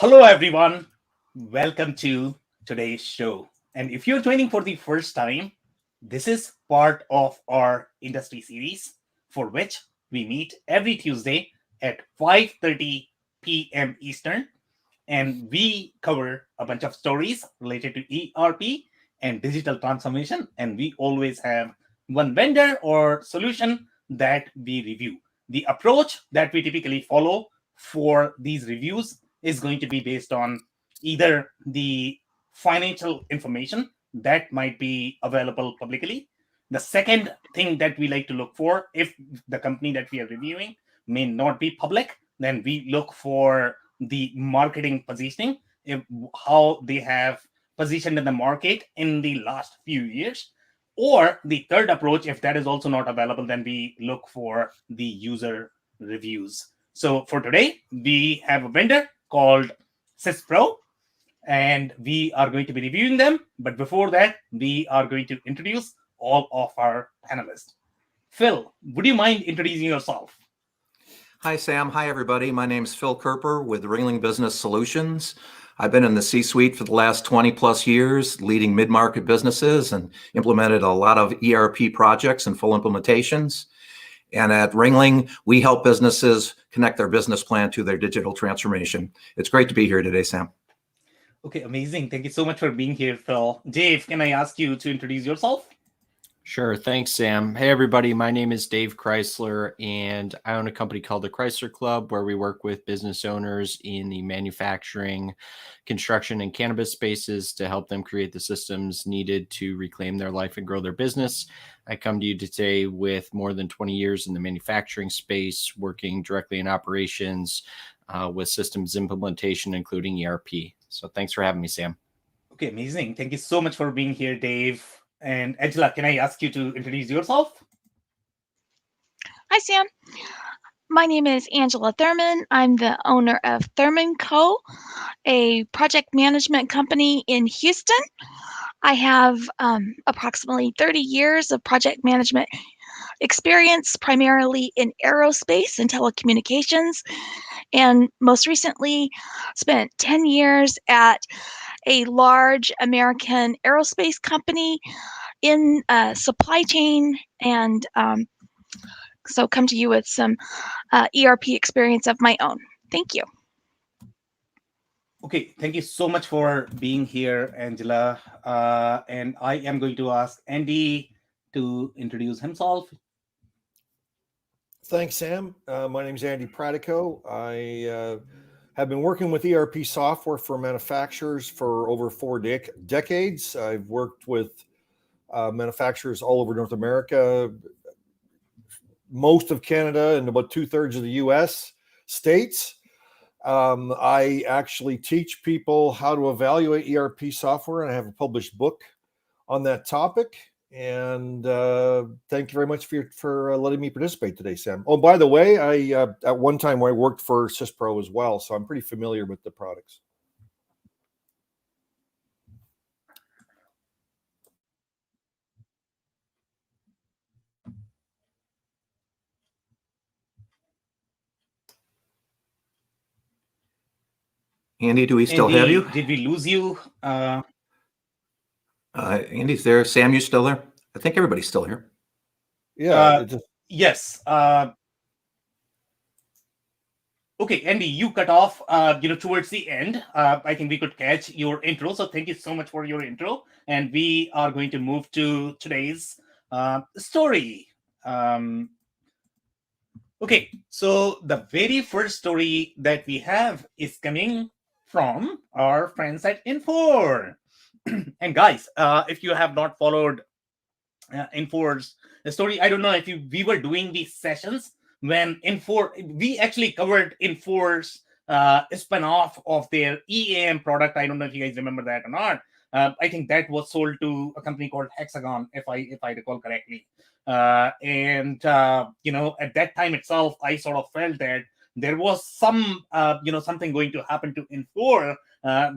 Hello, everyone. Welcome to today's show. And if you're joining for the first time, this is part of our industry series for which we meet every Tuesday at 5:30 p.m. Eastern, and we cover a bunch of stories related to ERP and digital transformation. And we always have one vendor or solution that we review. The approach that we typically follow for these reviews is going to be based on either the financial information that might be available publicly. The second thing that we like to look for, if the company that we are reviewing may not be public, then we look for the marketing positioning, how they have positioned in the market in the last few years. Or the third approach, if that is also not available, then we look for the user reviews. So for today, we have a vendor called SYSPRO, and we are going to be reviewing them. But before that, we are going to introduce all of our panelists. Phil, would you mind introducing yourself? Hi, Sam. Hi, everybody. My name is Phil Kerper with Ringling Business Solutions. I've been in the C-suite for the last 20 plus years, leading mid-market businesses and implemented a lot of ERP projects and full implementations. And at Ringling, we help businesses connect their business plan to their digital transformation. It's great to be here today, Sam. Okay, amazing. Thank you so much for being here, Phil. Dave, can I ask you to introduce yourself? Sure. Thanks, Sam. Hey, everybody. My name is Dave Chrysler, and I own a company called the Chrysler Club, where we work with business owners in the manufacturing, construction, and cannabis spaces to help them create the systems needed to reclaim their life and grow their business. I come to you today with more than 20 years in the manufacturing space, working directly in operations with systems implementation, including ERP. So thanks for having me, Sam. Okay, amazing. Thank you so much for being here, Dave. And Angela, can I ask you to introduce yourself? Hi, Sam. My name is Angela Thurman. I'm the owner of Thurman Co., a project management company in Houston. I have approximately 30 years of project management experience, primarily in aerospace and telecommunications, and most recently spent 10 years at a large American aerospace company in supply chain, and so come to you with some ERP experience of my own. Thank you. Okay, thank you so much for being here, Angela. And I am going to ask Andy to introduce himself. Thanks, Sam. My name is Andy Pratico. I have been working with ERP software for manufacturers for over 4 decades. I've worked with manufacturers all over North America, most of Canada, and about 2/3 of the US states. I actually teach people how to evaluate ERP software, and I have a published book on that topic. And thank you very much for letting me participate today, Sam. Oh, by the way, I at one time I worked for SYSPRO as well, so I'm pretty familiar with the products. Andy, do we still have you? Did we lose you? Andy's there. Sam, you still there? I think everybody's still here. Yeah. Yes. Okay, Andy, you cut off, towards the end. I think we could catch your intro. So thank you so much for your intro. And we are going to move to today's story. Okay, so the very first story that we have is coming from our friends at Infor. And guys, if you have not followed Infor's story, I don't know if we were doing these sessions when we actually covered Infor's spin-off of their EAM product. I don't know if you guys remember that or not. I think that was sold to a company called Hexagon, if I recall correctly. And at that time itself, I sort of felt that there was some, something going to happen to Infor.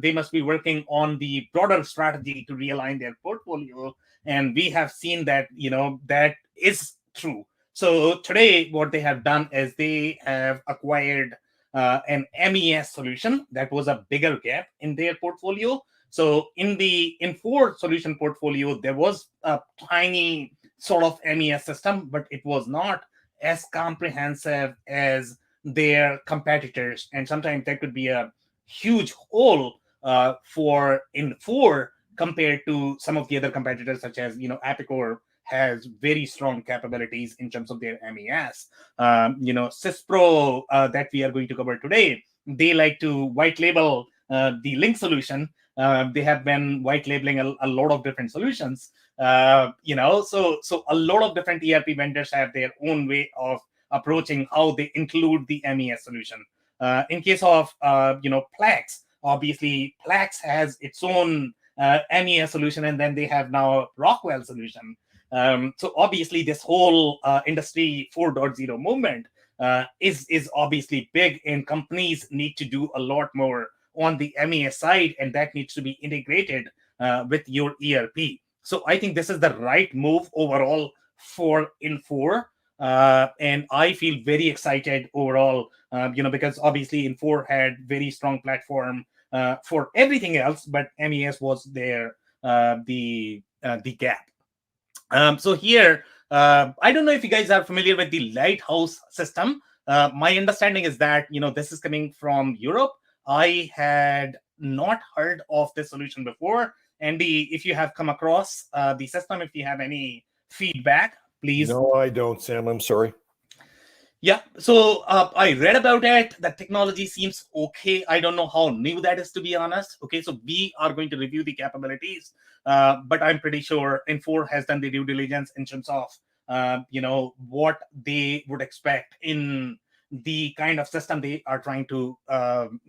They must be working on the broader strategy to realign their portfolio. And we have seen that, that is true. So today, what they have done is they have acquired an MES solution. That was a bigger gap in their portfolio. So in the Infor solution portfolio, there was a tiny sort of MES system, but it was not as comprehensive as their competitors. And sometimes that could be a huge hole for Infor compared to some of the other competitors, such as Apicor has very strong capabilities in terms of their MES. SYSPRO that we are going to cover today, they like to white label the Link solution. They have been white labeling a lot of different solutions. So a lot of different ERP vendors have their own way of approaching how they include the MES solution. In case of Plex, obviously Plex has its own MES solution, and then they have now Rockwell solution. So obviously this whole industry 4.0 movement is obviously big, and companies need to do a lot more on the MES side, and that needs to be integrated with your ERP. So I think this is the right move overall for Infor. And I feel very excited overall, because obviously Infor had very strong platform for everything else, but MES was there the gap. So here, I don't know if you guys are familiar with the Lighthouse system. My understanding is that this is coming from Europe. I had not heard of this solution before. Andy, if you have come across the system, if you have any feedback, please. No, I don't, Sam. I'm sorry. Yeah, so I read about it. The technology seems okay. I don't know how new that is, to be honest. Okay, so we are going to review the capabilities, but I'm pretty sure Infor has done the due diligence in terms of what they would expect in the kind of system they are trying to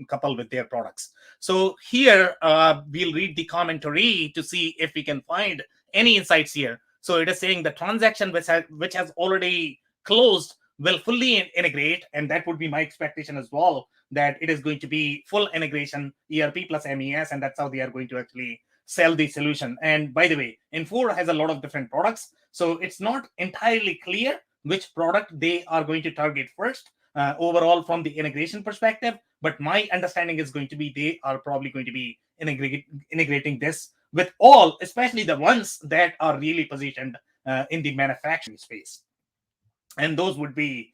couple with their products. So here we'll read the commentary to see if we can find any insights here. So it is saying the transaction which has already closed will fully integrate, and that would be my expectation as well, that it is going to be full integration, ERP plus MES, and that's how they are going to actually sell the solution. And by the way, Infor has a lot of different products, so it's not entirely clear which product they are going to target first overall from the integration perspective. But my understanding is going to be they are probably going to be integrating this with all, especially the ones that are really positioned in the manufacturing space. And those would be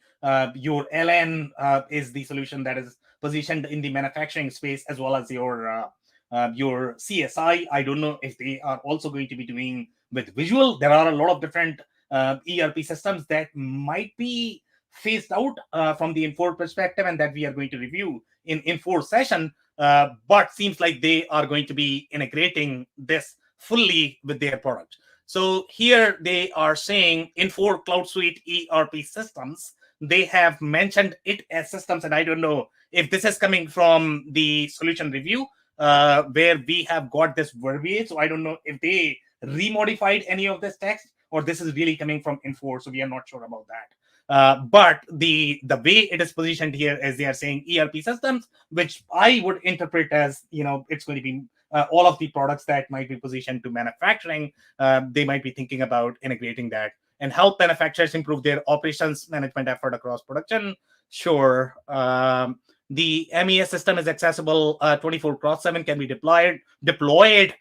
your LN is the solution that is positioned in the manufacturing space, as well as your CSI. I don't know if they are also going to be doing with visual. There are a lot of different ERP systems that might be phased out from the Infor perspective, and that we are going to review in Infor session. But seems like they are going to be integrating this fully with their product. So here they are saying Infor Cloud Suite ERP systems. They have mentioned it as systems, and I don't know if this is coming from the solution review where we have got this verbiage. So I don't know if they remodified any of this text, or this is really coming from Infor. So we are not sure about that. But the way it is positioned here is they are saying ERP systems, which I would interpret as it's going to be all of the products that might be positioned to manufacturing. They might be thinking about integrating that and help manufacturers improve their operations management effort across production. Sure. The MES system is accessible 24/7, can be deployed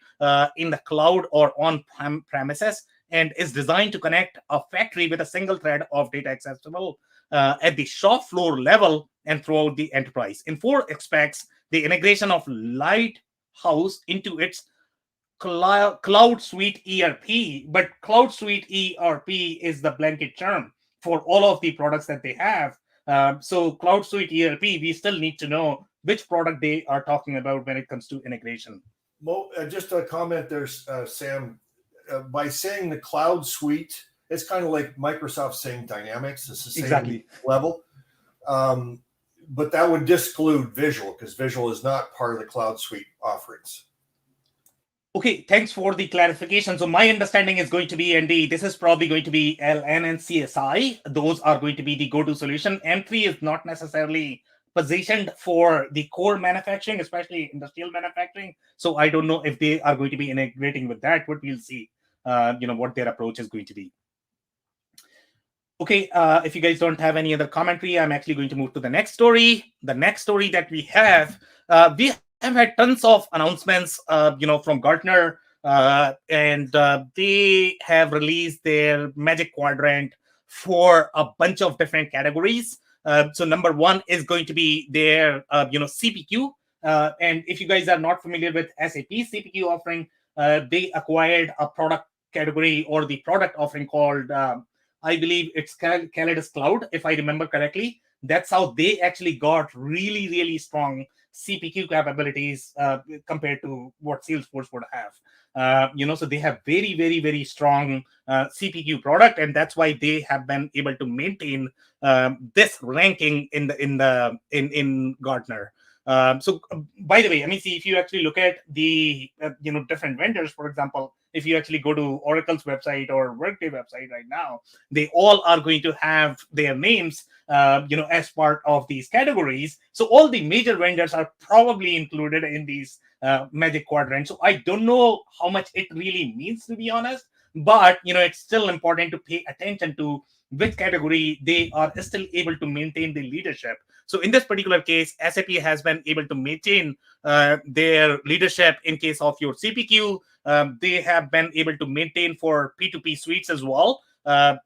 in the cloud or on premises, and is designed to connect a factory with a single thread of data accessible at the shop floor level and throughout the enterprise. Infor expects the integration of Lighthouse into its Cloud Suite ERP, but Cloud Suite ERP is the blanket term for all of the products that they have. So Cloud Suite ERP, we still need to know which product they are talking about when it comes to integration. Just a comment there, Sam. By saying the Cloud Suite, it's kind of like Microsoft saying Dynamics. It's the same level. But that would disclude Visual, because Visual is not part of the Cloud Suite offerings. Okay, thanks for the clarification. So my understanding is going to be, Andy, this is probably going to be LN and CSI. Those are going to be the go-to solution. M3 is not necessarily positioned for the core manufacturing, especially industrial manufacturing. So I don't know if they are going to be integrating with that, but we'll see, what their approach is going to be. Okay, if you guys don't have any other commentary, I'm actually going to move to the next story. The next story that we have had tons of announcements, from Gartner, and they have released their Magic Quadrant for a bunch of different categories. So number one is going to be their, CPQ. And if you guys are not familiar with SAP CPQ offering, they acquired a product category or the product offering called I believe it's Calidus Cloud, if I remember correctly. That's how they actually got really, really strong CPQ capabilities compared to what Salesforce would have. So they have very, very, very strong CPQ product, and that's why they have been able to maintain this ranking in Gartner. By the way, I mean, see, if you actually look at the different vendors, for example, if you actually go to Oracle's website or Workday website right now, they all are going to have their names, as part of these categories. So all the major vendors are probably included in these Magic Quadrant. So I don't know how much it really means, to be honest, but it's still important to pay attention to which category they are still able to maintain the leadership. So in this particular case, SAP has been able to maintain their leadership in case of your CPQ. They have been able to maintain for P2P suites as well,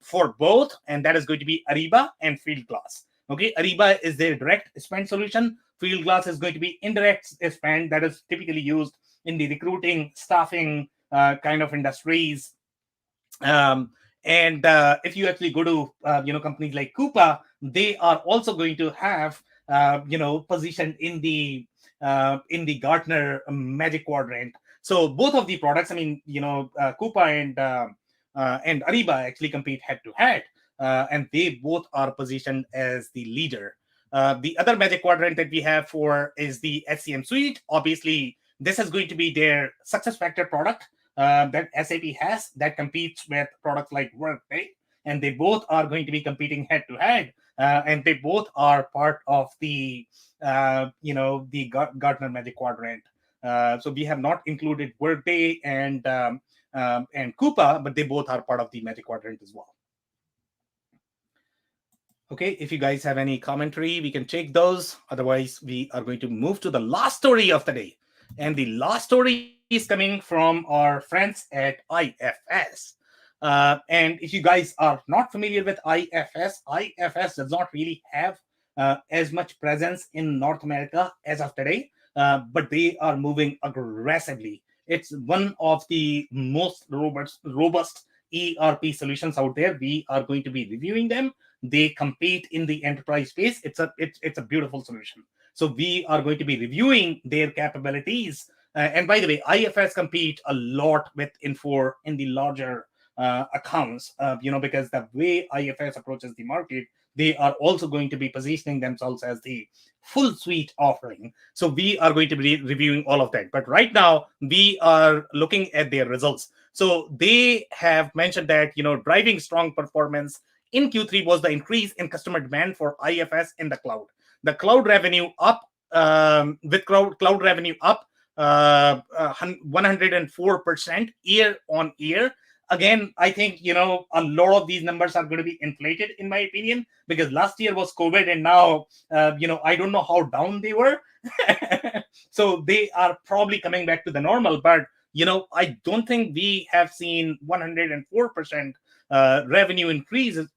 for both, and that is going to be Ariba and Fieldglass. Okay, Ariba is their direct spend solution. Fieldglass is going to be indirect spend that is typically used in the recruiting, staffing kind of industries. And if you actually go to companies like Coupa, they are also going to have positioned in the Gartner Magic Quadrant. So both of the products, I mean, Coupa and Ariba actually compete head to head, and they both are positioned as the leader. The other Magic Quadrant that we have for is the HCM suite. Obviously, this is going to be their success factor product that SAP has that competes with products like Workday, and they both are going to be competing head to head, and they both are part of the Gartner Magic Quadrant. So we have not included Workday and Coupa, but they both are part of the Magic Quadrant as well. Okay, if you guys have any commentary, we can take those. Otherwise, we are going to move to the last story of the day. And the last story is coming from our friends at IFS. And if you guys are not familiar with IFS does not really have as much presence in North America as of today, but they are moving aggressively. It's one of the most robust ERP solutions out there. We are going to be reviewing them. They compete in the enterprise space. It's a beautiful solution. So we are going to be reviewing their capabilities. And by the way, IFS compete a lot with Infor in the larger accounts, because the way IFS approaches the market, they are also going to be positioning themselves as the full suite offering. So we are going to be reviewing all of that. But right now, we are looking at their results. So they have mentioned that, driving strong performance in Q3 was the increase in customer demand for IFS in the cloud. The cloud revenue up, with cloud revenue up 104% year on year. Again, I think, a lot of these numbers are going to be inflated, in my opinion, because last year was COVID, and now, I don't know how down they were. So they are probably coming back to the normal, but, I don't think we have seen 104% revenue increase, with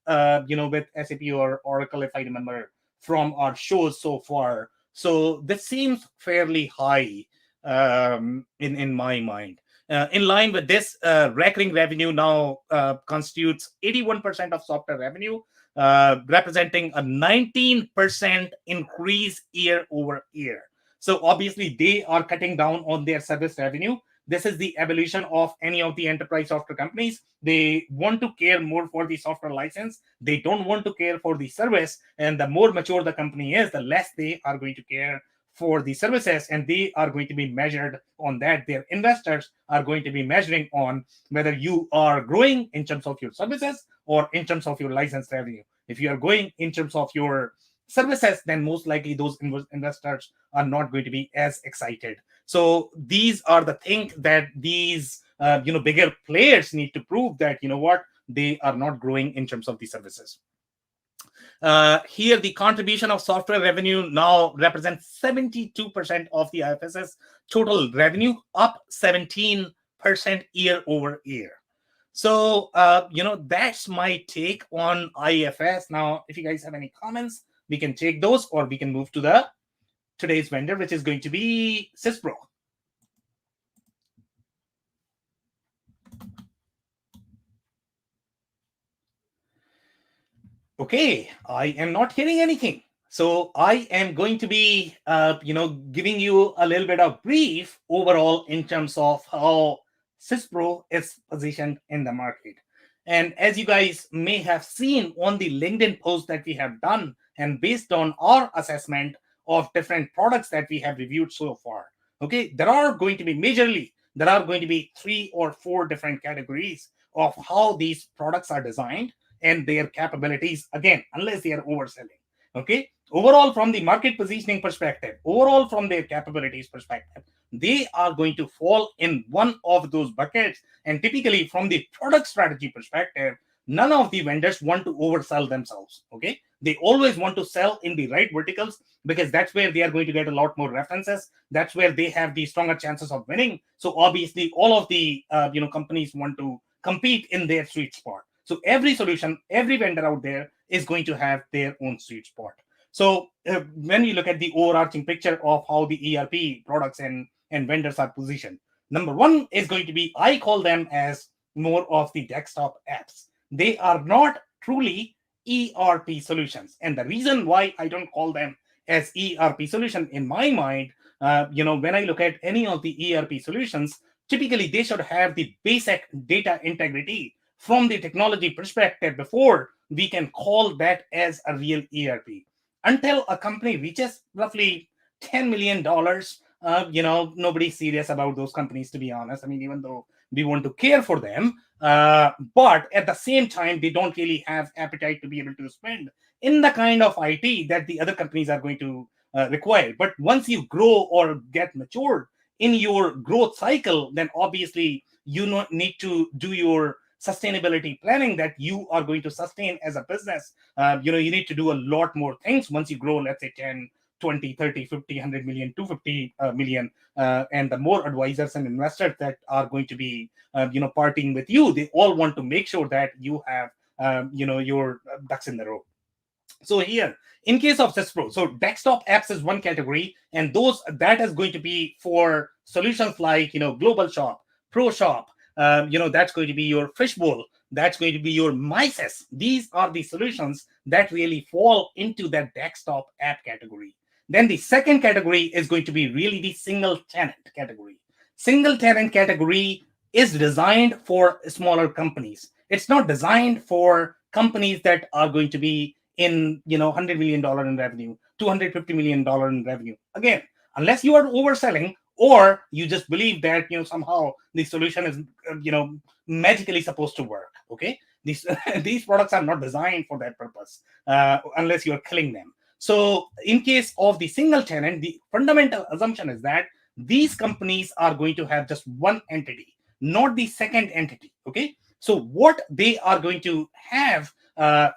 SAP or Oracle, if I remember, from our shows so far. So this seems fairly high in my mind. In line with this, recurring revenue now constitutes 81% of software revenue, representing a 19% increase year over year. So obviously, they are cutting down on their service revenue. This is the evolution of any of the enterprise software companies. They want to care more for the software license. They don't want to care for the service. And the more mature the company is, the less they are going to care for the services, and they are going to be measured on that. Their investors are going to be measuring on whether you are growing in terms of your services or in terms of your license revenue. If you are going in terms of your services, then most likely those investors are not going to be as excited. So these are the things that these bigger players need to prove that, they are not growing in terms of the services. Here, the contribution of software revenue now represents 72% of the IFS's total revenue, up 17% year over year. So, that's my take on IFS. Now, if you guys have any comments, we can take those, or we can move to today's vendor, which is going to be SYSPRO. Okay, I am not hearing anything. So I am going to be, giving you a little bit of brief overall in terms of how SYSPRO is positioned in the market. And as you guys may have seen on the LinkedIn post that we have done, and based on our assessment of different products that we have reviewed so far, okay, there are going to be 3 or 4 different categories of how these products are designed and their capabilities, again, unless they are overselling. Okay, overall from the market positioning perspective, overall from their capabilities perspective, they are going to fall in one of those buckets. And typically from the product strategy perspective, none of the vendors want to oversell themselves. Okay, they always want to sell in the right verticals, because that's where they are going to get a lot more references. That's where they have the stronger chances of winning. So obviously all of the companies want to compete in their sweet spot. So every solution, every vendor out there is going to have their own sweet spot. So when you look at the overarching picture of how the ERP products and vendors are positioned, number one is going to be, I call them as more of the desktop apps. They are not truly ERP solutions. And the reason why I don't call them as ERP solution, in my mind, when I look at any of the ERP solutions, typically they should have the basic data integrity from the technology perspective before we can call that as a real ERP. Until a company reaches roughly $10 million, nobody's serious about those companies, to be honest. I mean, even though we want to care for them, but at the same time, they don't really have appetite to be able to spend in the kind of IT that the other companies are going to require. But once you grow or get matured in your growth cycle, then obviously you need to do your sustainability planning that you are going to sustain as a business. You need to do a lot more things once you grow, let's say 10, 20, 30, 50, 100 million, 250 million. And the more advisors and investors that are going to be, partying with you, they all want to make sure that you have, your ducks in the row. So here, in case of SYSPRO, so desktop apps is one category, and that is going to be for solutions like, Global Shop, Pro Shop, that's going to be your Fishbowl, that's going to be your MySys. These are the solutions that really fall into that desktop app category. Then the second category is going to be really the single tenant category. Single tenant category is designed for smaller companies. It's not designed for companies that are going to be in $100 million in revenue, $250 million in revenue. Again, unless you are overselling, or you just believe that somehow the solution is magically supposed to work. Okay, these products are not designed for that purpose, unless you are killing them. So in case of the single tenant, the fundamental assumption is that these companies are going to have just one entity, not the second entity. Okay, so what they are going to have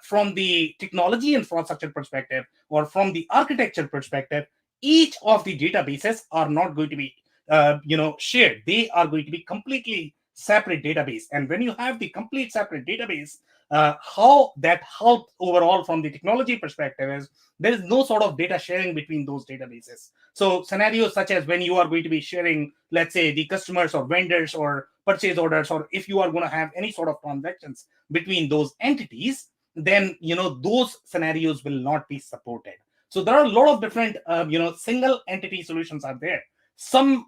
from the technology infrastructure perspective, or from the architecture perspective, each of the databases are not going to be shared. They are going to be completely separate database. And when you have the complete separate database, how that helps overall from the technology perspective is there is no sort of data sharing between those databases. So scenarios such as when you are going to be sharing, let's say, the customers or vendors or purchase orders, or if you are going to have any sort of transactions between those entities, then those scenarios will not be supported. So there are a lot of different single entity solutions out there. Some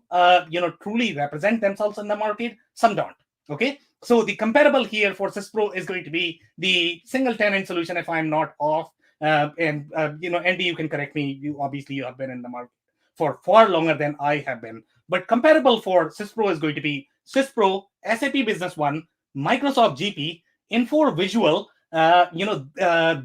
truly represent themselves in the market, some don't. Okay, so the comparable here for SYSPRO is going to be the single tenant solution, if I'm not off. And Andy, you can correct me. You have been in the market for far longer than I have been. But comparable for SYSPRO is going to be SYSPRO, SAP Business One, Microsoft GP, Infor Visual.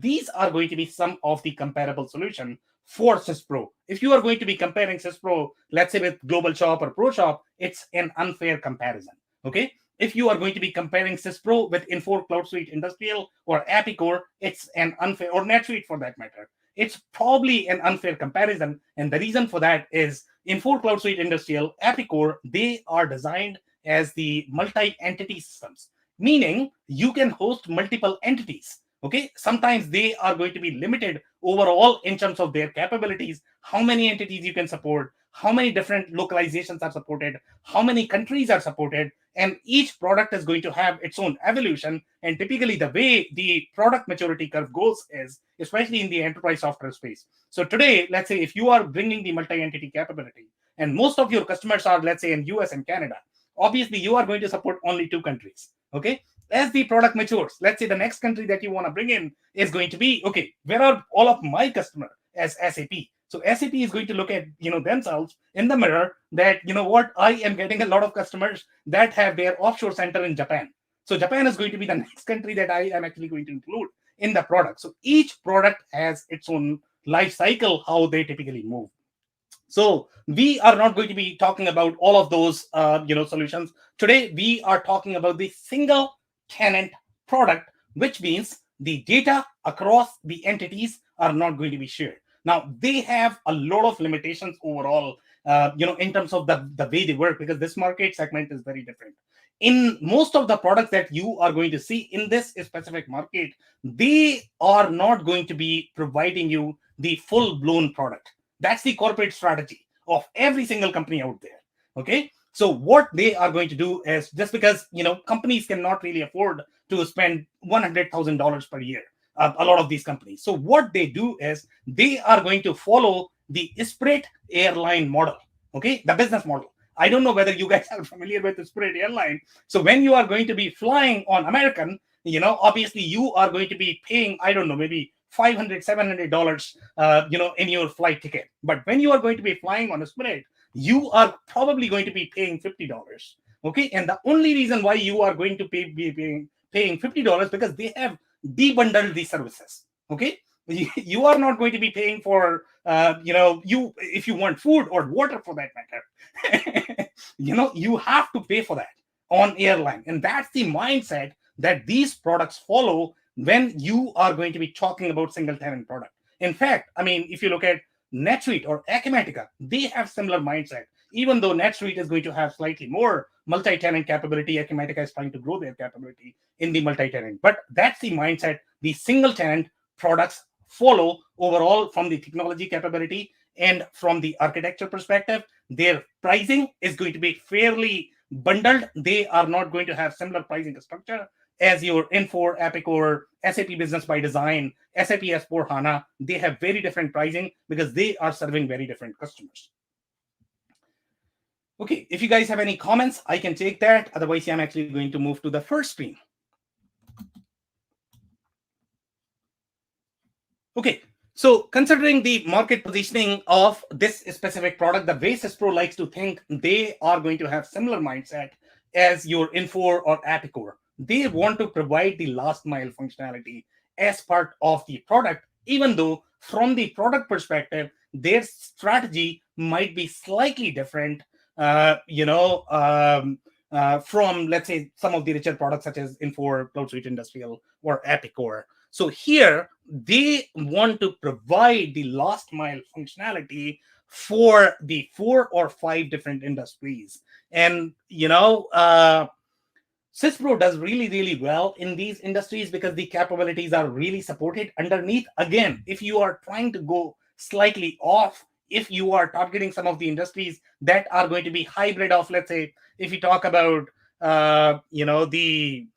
These are going to be some of the comparable solution for SYSPRO. If you are going to be comparing SYSPRO, let's say with Global Shop or Pro Shop, it's an unfair comparison. Okay, if you are going to be comparing SYSPRO with Infor Cloud Suite Industrial or Epicor, it's an unfair, or NetSuite for that matter. It's probably an unfair comparison. And the reason for that is Infor Cloud Suite Industrial, Epicor, they are designed as the multi-entity systems, meaning you can host multiple entities. Okay, sometimes they are going to be limited overall in terms of their capabilities, how many entities you can support, how many different localizations are supported, how many countries are supported, and each product is going to have its own evolution. And typically the way the product maturity curve goes is, especially in the enterprise software space. So today, let's say if you are bringing the multi-entity capability, and most of your customers are, let's say, in US and Canada, obviously you are going to support only 2 countries. Okay, as the product matures, let's say the next country that you want to bring in is going to be, okay, where are all of my customers as SAP? So SAP is going to look at, themselves in the mirror that, what, I am getting a lot of customers that have their offshore center in Japan. So Japan is going to be the next country that I am actually going to include in the product. So each product has its own life cycle, how they typically move. So we are not going to be talking about all of those, solutions. Today, we are talking about the single tenant product, which means the data across the entities are not going to be shared. Now, they have a lot of limitations overall, in terms of the way they work, because this market segment is very different. In most of the products that you are going to see in this specific market, they are not going to be providing you the full-blown product. That's the corporate strategy of every single company out there. Okay. So what they are going to do is, just because, companies cannot really afford to spend $100,000 per year, a lot of these companies. So what they do is they are going to follow the Spirit airline model. Okay. The business model. I don't know whether you guys are familiar with the Spirit airline. So when you are going to be flying on American, obviously you are going to be paying, I don't know, maybe $500, $700, in your flight ticket. But when you are going to be flying on a Spirit, you are probably going to be paying $50. Okay. And the only reason why you are going to be paying $50 because they have debundled these services. Okay. You are not going to be paying for, if you want food or water for that matter, you have to pay for that on airline. And that's the mindset that these products follow when you are going to be talking about single tenant product. In fact, I mean, if you look at NetSuite or Acumatica, they have similar mindset. Even though NetSuite is going to have slightly more multi-tenant capability, Acumatica is trying to grow their capability in the multi-tenant. But that's the mindset the single tenant products follow overall from the technology capability and from the architecture perspective. Their pricing is going to be fairly bundled. They are not going to have similar pricing structure as your Infor, Epicor, SAP Business by Design, SAP S/4HANA. They have very different pricing because they are serving very different customers. Okay, if you guys have any comments, I can take that. Otherwise, I'm actually going to move to the first screen. Okay, so considering the market positioning of this specific product, the way SYSPRO likes to think, they are going to have similar mindset as your Infor or Epicor. They want to provide the last mile functionality as part of the product, even though from the product perspective, their strategy might be slightly different, from, let's say, some of the richer products such as Infor, Cloud Suite Industrial, or Epicor. So here, they want to provide the last mile functionality for the 4 or 5 different industries. And, SYSPRO does really, really well in these industries because the capabilities are really supported underneath. Again, if you are trying to go slightly off, if you are targeting some of the industries that are going to be hybrid of, let's say, if you talk about, the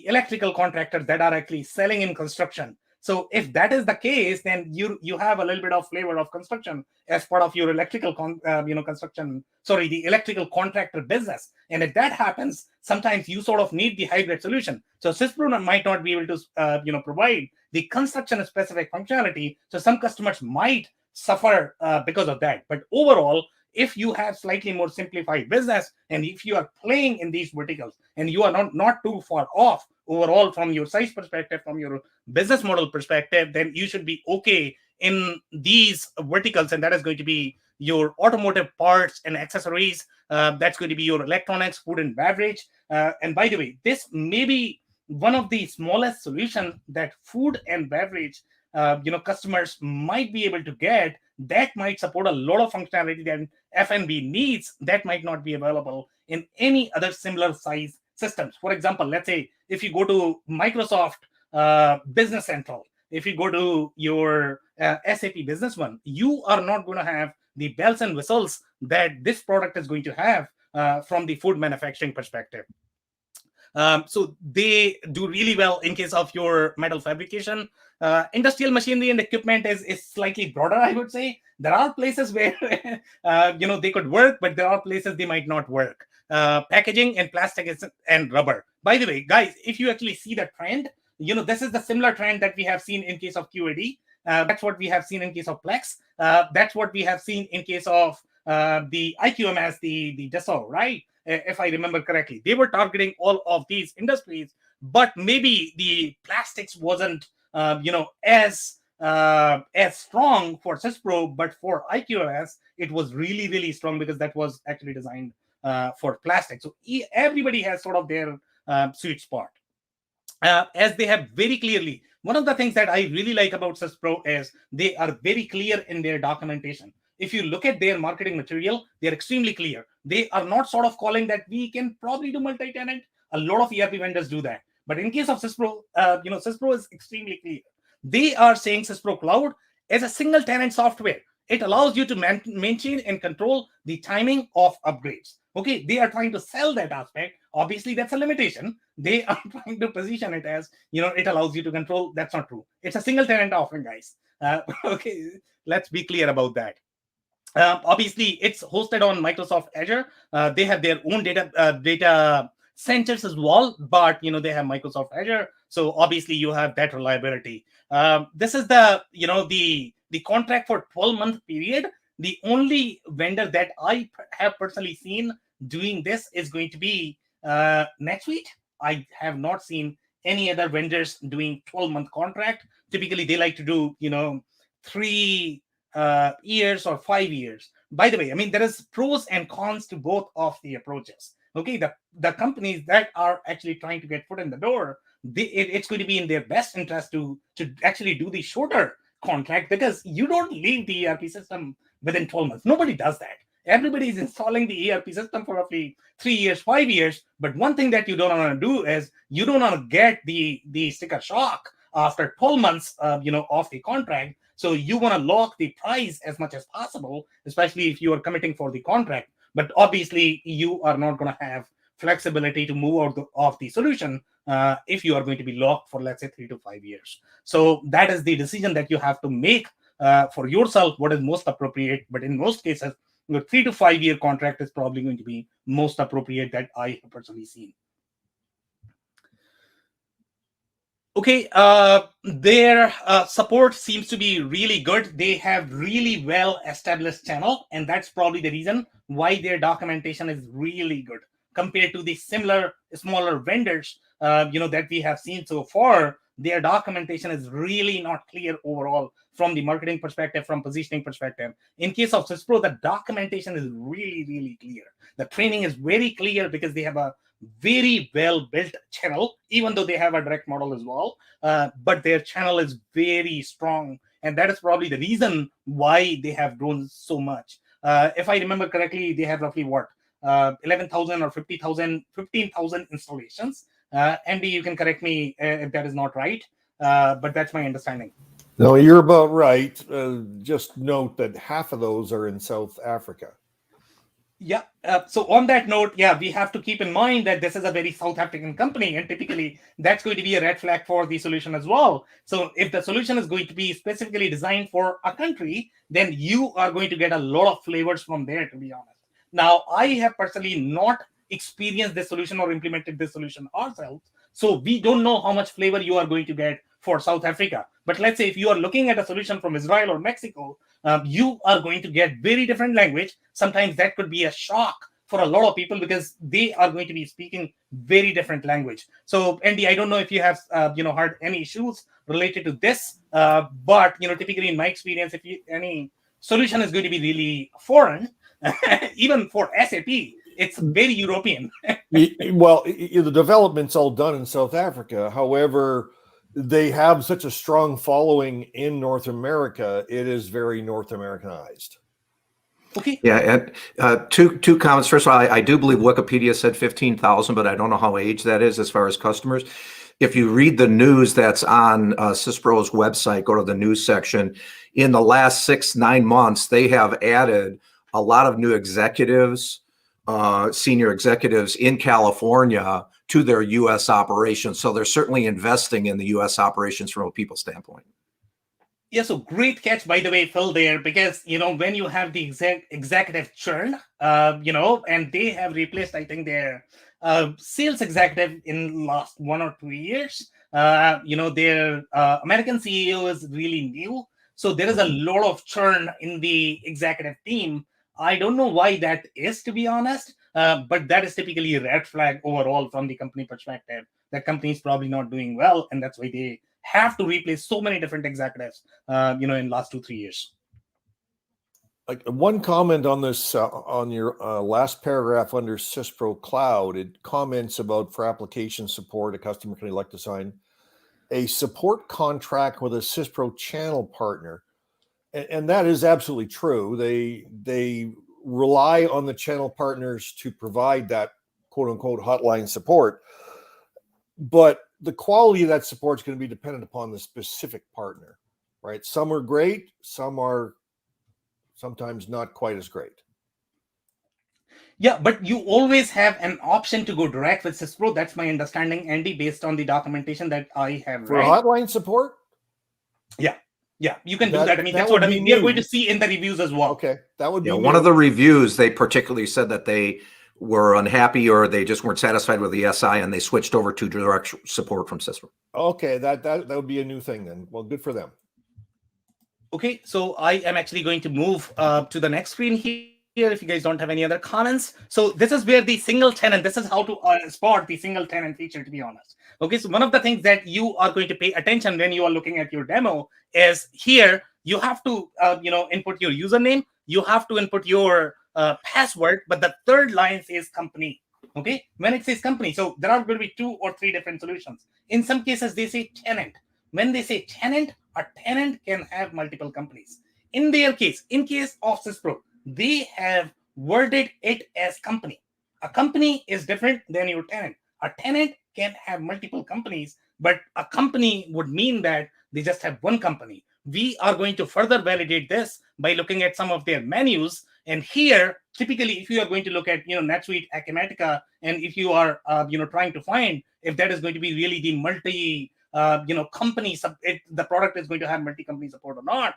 electrical contractors that are actually selling in construction. So if that is the case, then you have a little bit of flavor of construction as part of your electrical the electrical contractor business. And if that happens, sometimes you sort of need the hybrid solution. So SYSPRO might not be able to provide the construction specific functionality. So some customers might suffer because of that. But overall, if you have slightly more simplified business and if you are playing in these verticals and you are not too far off overall from your size perspective, from your business model perspective, then you should be okay in these verticals. And that is going to be your automotive parts and accessories. That's going to be your electronics, food and beverage. And by the way, this may be one of the smallest solutions that food and beverage customers might be able to get, that might support a lot of functionality that F&B needs that might not be available in any other similar size systems. For example, let's say if you go to Microsoft Business Central, if you go to your SAP Business One, you are not going to have the bells and whistles that this product is going to have from the food manufacturing perspective. So they do really well in case of your metal fabrication. Industrial machinery and equipment is slightly broader, I would say. There are places where they could work, but there are places they might not work. Packaging and plastic and rubber. By the way, guys, if you actually see the trend, this is the similar trend that we have seen in case of QAD. That's what we have seen in case of Plex. That's what we have seen in case of the IQMS, the Dassault, right? If I remember correctly, they were targeting all of these industries, but maybe the plastics wasn't, as strong for SYSPRO, but for IQMS, it was really, really strong because that was actually designed for plastic. So everybody has sort of their sweet spot. As they have very clearly, one of the things that I really like about SYSPRO is they are very clear in their documentation. If you look at their marketing material, they're extremely clear. They are not sort of calling that we can probably do multi-tenant. A lot of ERP vendors do that. But in case of SYSPRO, SYSPRO is extremely clear. They are saying SYSPRO Cloud is a single tenant software. It allows you to maintain and control the timing of upgrades. Okay, they are trying to sell that aspect. Obviously, that's a limitation. They are trying to position it as, it allows you to control. That's not true. It's a single tenant offering, guys. Okay, let's be clear about that. Obviously, it's hosted on Microsoft Azure. They have their own data centers as well, but they have Microsoft Azure. So obviously, you have that reliability. This is the contract for 12-month period. The only vendor that I have personally seen doing this is going to be NetSuite. I have not seen any other vendors doing 12-month contract. Typically, they like to do 3 years or 5 years. By the way, I mean, there is pros and cons to both of the approaches. Okay, the companies that are actually trying to get foot in the door, it's going to be in their best interest to actually do the shorter contract, because you don't leave the ERP system within 12 months. Nobody does that. Everybody is installing the ERP system for roughly 3 years, 5 years. But one thing that you don't want to do is you don't want to get the sticker shock after 12 months, of the contract. So you want to lock the price as much as possible, especially if you are committing for the contract. But obviously, you are not going to have flexibility to move out of the solution if you are going to be locked for, let's say, 3 to 5 years. So that is the decision that you have to make for yourself, what is most appropriate. But in most cases, your 3 to 5 year contract is probably going to be most appropriate that I have personally seen. Okay, their support seems to be really good. They have really well-established channel, and that's probably the reason why their documentation is really good compared to the similar smaller vendors, that we have seen so far. Their documentation is really not clear overall from the marketing perspective, from positioning perspective. In case of SYSPRO, the documentation is really, really clear. The training is very clear because they have a very well-built channel, even though they have a direct model as well. But their channel is very strong, and that is probably the reason why they have grown so much. If I remember correctly, they have roughly 11,000 or 15,000 installations. Andy, you can correct me if that is not right, but that's my understanding. No, you're about right. Just note that half of those are in South Africa. Yeah. So on that note, we have to keep in mind that this is a very South African company, and typically that's going to be a red flag for the solution as well. So if the solution is going to be specifically designed for a country, then you are going to get a lot of flavors from there, to be honest. Now, I have personally not experienced this solution or implemented this solution ourselves, so we don't know how much flavor you are going to get for South Africa. But let's say if you are looking at a solution from Israel or Mexico, you are going to get very different language. Sometimes that could be a shock for a lot of people because they are going to be speaking very different language. So, Andy, I don't know if you have heard any issues related to this, but typically in my experience, if any solution is going to be really foreign. Even for SAP, it's very European. Well, the development's all done in South Africa. However, they have such a strong following in North America. It is very North Americanized. Okay. Yeah, and two comments. First of all, I do believe Wikipedia said 15,000, but I don't know how aged that is as far as customers. If you read the news that's on SYSPRO's website, go to the news section. In the last 6-9 months, they have added a lot of new executives, senior executives in California to their U.S. operations. So they're certainly investing in the U.S. operations from a people standpoint. Yeah, so great catch, by the way, Phil, there, because, when you have the executive churn, and they have replaced, I think, their sales executive in last 1 or 2 years. Their American CEO is really new. So there is a lot of churn in the executive team. I don't know why that is, to be honest, but that is typically a red flag overall from the company perspective. That company is probably not doing well, and that's why they have to replace so many different executives, in last 2-3 years. Like one comment on this, on your last paragraph under SYSPRO Cloud, it comments about for application support, a customer can elect to sign a support contract with a SYSPRO channel partner. And that is absolutely true. They rely on the channel partners to provide that quote unquote hotline support. But the quality of that support is going to be dependent upon the specific partner, right? Some are great, some are sometimes not quite as great. Yeah, but you always have an option to go direct with SYSPRO. That's my understanding, Andy, based on the documentation that I have For read. hotline support? Yeah, you can do that. I mean, that's what I mean. We are going to see in the reviews as well. Okay, that would be one of the reviews, they particularly said that they were unhappy or they just weren't satisfied with the SI and they switched over to direct support from SYSPRO. Okay, that would be a new thing then. Well, good for them. Okay, so I am actually going to move to the next screen here if you guys don't have any other comments. So this is where the single tenant, this is how to spot the single tenant feature, to be honest. Okay, so one of the things that you are going to pay attention when you are looking at your demo is here, you have to, input your username, you have to input your password, but the third line says company. Okay, when it says company, so there are going to be 2 or 3 different solutions. In some cases, they say tenant. When they say tenant, a tenant can have multiple companies. In their case, in case of SYSPRO, they have worded it as company. A company is different than your tenant. A tenant can have multiple companies, but a company would mean that they just have one company. We are going to further validate this by looking at some of their menus. And here, typically, if you are going to look at, NetSuite, Acumatica, and if you are, trying to find if that is going to be really the multi, company, the product is going to have multi-company support or not.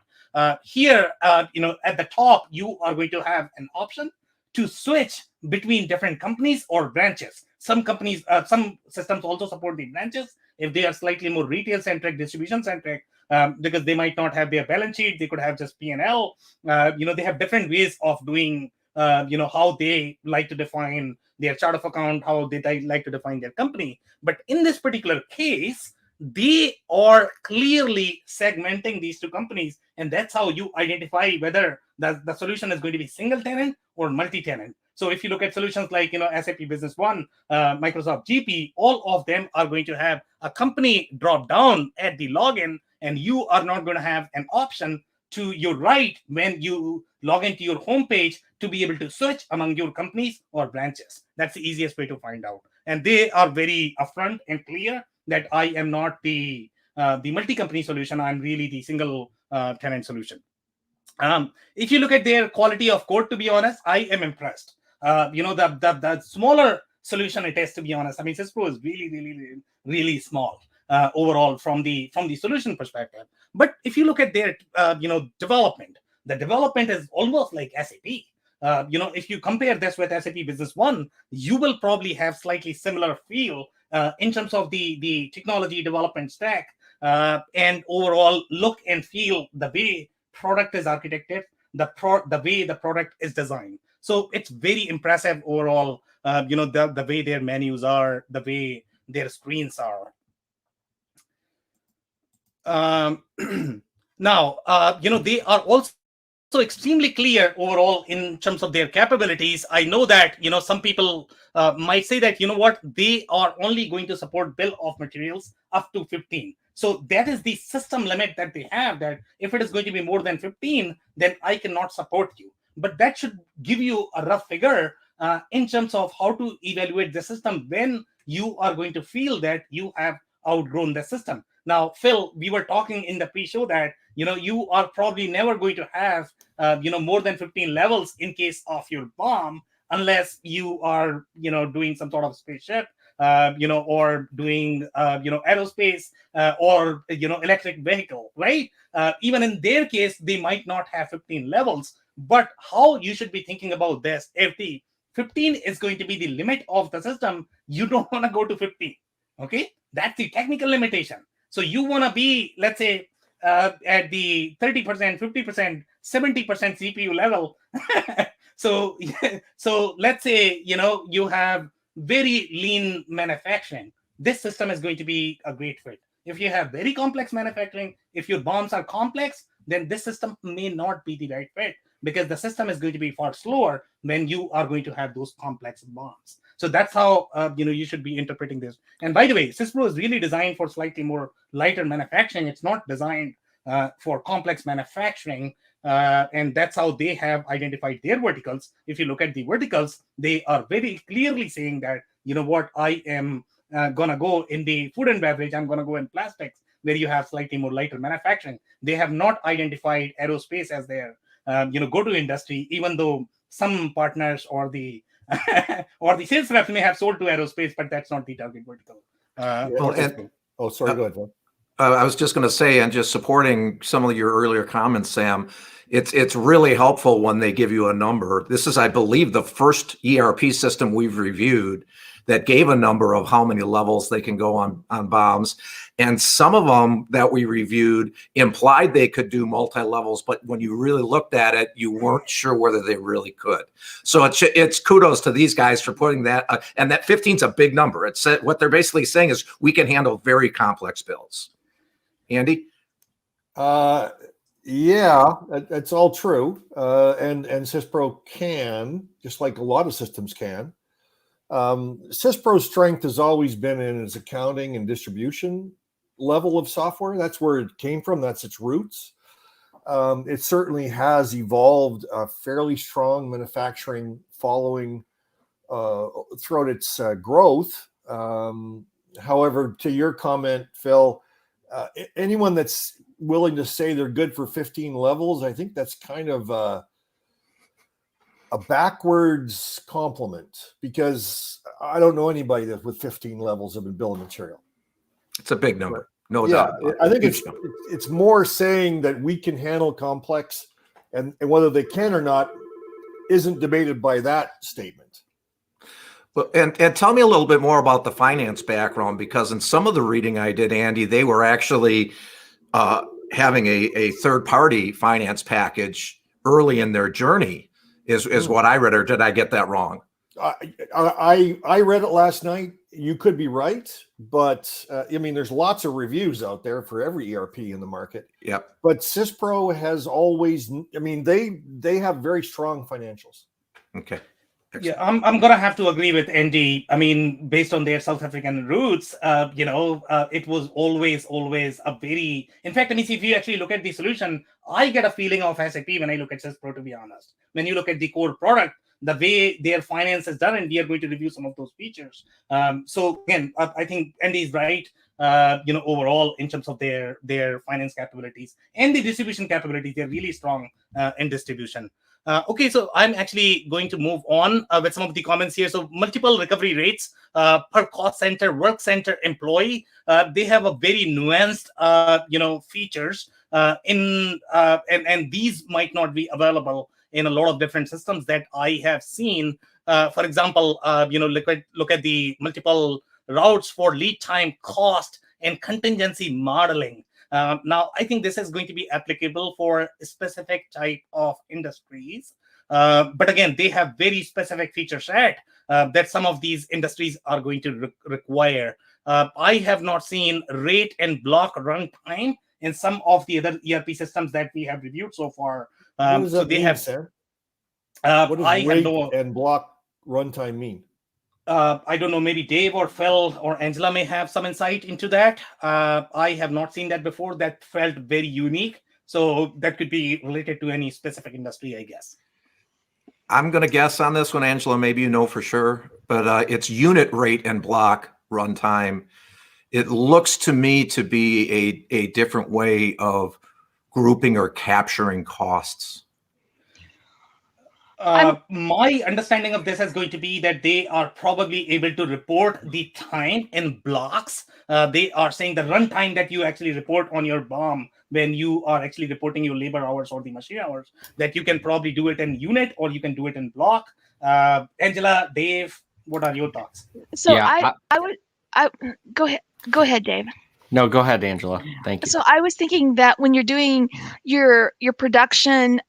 Here, at the top, you are going to have an option to switch between different companies or branches. Some companies, some systems also support the branches if they are slightly more retail-centric, distribution-centric, because they might not have their balance sheet. They could have just P&L. They have different ways of doing, how they like to define their chart of account, how they like to define their company. But in this particular case, they are clearly segmenting these 2 companies, and that's how you identify whether the solution is going to be single tenant or multi-tenant. So if you look at solutions like SAP Business One, Microsoft GP, all of them are going to have a company drop down at the login, and you are not going to have an option to your right when you log into your homepage to be able to switch among your companies or branches. That's the easiest way to find out, and they are very upfront and clear that I am not the multi-company solution. I'm really the single tenant solution. If you look at their quality of code, to be honest, I am impressed. The smaller solution it is, to be honest. I mean, SYSPRO is really, really, really small overall from the solution perspective. But if you look at their development, the development is almost like SAP. If you compare this with SAP Business One, you will probably have slightly similar feel in terms of the technology development stack and overall look and feel, the way product is architected, the way the product is designed. So it's very impressive overall, the way their menus are, the way their screens are. Now, they are also also extremely clear overall in terms of their capabilities. I know that, some people might say that, what, they are only going to support bill of materials up to 15. So that is the system limit that they have, that if it is going to be more than 15, then I cannot support you. But that should give you a rough figure in terms of how to evaluate the system when you are going to feel that you have outgrown the system. Now, Phil, we were talking in the pre-show that you are probably never going to have more than 15 levels in case of your BOM, unless you are doing some sort of spaceship, or doing aerospace, or electric vehicle, right? Even in their case, they might not have 15 levels. But how you should be thinking about this: if the 15 is going to be the limit of the system, you don't want to go to 15. Okay, that's the technical limitation. So you want to be, let's say, at the 30%, 50%, 70% CPU level. So let's say you have very lean manufacturing. This system is going to be a great fit. If you have very complex manufacturing, if your BOMs are complex, then this system may not be the right fit, because the system is going to be far slower when you are going to have those complex BOMs. So that's how you should be interpreting this. And by the way, SYSPRO is really designed for slightly more lighter manufacturing. It's not designed for complex manufacturing, and that's how they have identified their verticals. If you look at the verticals, they are very clearly saying that, what, I am gonna go in the food and beverage, I'm gonna go in plastics, where you have slightly more lighter manufacturing. They have not identified aerospace as their go-to industry, even though some partners or the or the sales reps may have sold to aerospace, but that's not the target vertical. Sorry, go ahead, Phil. I was just going to say, and just supporting some of your earlier comments, Sam, it's really helpful when they give you a number. This is, I believe, the first ERP system we've reviewed that gave a number of how many levels they can go on BOMs. And some of them that we reviewed implied they could do multi-levels, but when you really looked at it, you weren't sure whether they really could. So it's kudos to these guys for putting that, and that 15 is a big number. It's what they're basically saying is we can handle very complex bills. Andy? Yeah, that's all true. And SYSPRO can, just like a lot of systems can. SYSPRO's strength has always been in its accounting and distribution level of software. That's where it came from. That's its roots. It certainly has evolved a fairly strong manufacturing following throughout its growth. However, to your comment, Phil, anyone that's willing to say they're good for 15 levels, I think that's kind of a backwards compliment, because I don't know anybody that with 15 levels of a bill of material. It's a big number, no doubt. I think it's more saying that we can handle complex, and whether they can or not isn't debated by that statement. Well, and tell me a little bit more about the finance background, because in some of the reading I did, Andy, they were actually having a third-party finance package early in their journey, is what I read, or did I get that wrong? I read it last night. You could be right, but I mean, there's lots of reviews out there for every ERP in the market. Yep. But SYSPRO has always, I mean, they have very strong financials. Okay. Yeah, I'm gonna have to agree with Andy. I mean, based on their South African roots, it was always a very. In fact, I mean, if you actually look at the solution, I get a feeling of SAP when I look at SYSPRO, to be honest. When you look at the core product, the way their finance is done, and we are going to review some of those features. So again, I think Andy is right. Overall, in terms of their finance capabilities and the distribution capabilities, they're really strong in distribution. Okay, so I'm actually going to move on with some of the comments here. So multiple recovery rates per cost center, work center employee. They have a very nuanced, features and these might not be available in a lot of different systems that I have seen. For example, look at the multiple routes for lead time, cost, and contingency modeling. Now, I think this is going to be applicable for a specific type of industries. But again, they have very specific feature set that some of these industries are going to require. I have not seen rate and block runtime in some of the other ERP systems that we have reviewed so far. What does So that they mean, have. Sam? What What does I have rate no. and block runtime mean? I don't know, maybe Dave or Phil or Angela may have some insight into that. I have not seen that before. That felt very unique. So that could be related to any specific industry, I guess. I'm going to guess on this one, Angela. Maybe you know for sure, but it's unit rate and block runtime. It looks to me to be a different way of grouping or capturing costs. My understanding of this is going to be that they are probably able to report the time in blocks. They are saying the runtime that you actually report on your BOM when you are actually reporting your labor hours or the machine hours, that you can probably do it in unit or you can do it in block. Angela, Dave, what are your thoughts? So Yeah, I go ahead, Dave. No, go ahead, Angela. Thank you. So I was thinking that when you're doing your production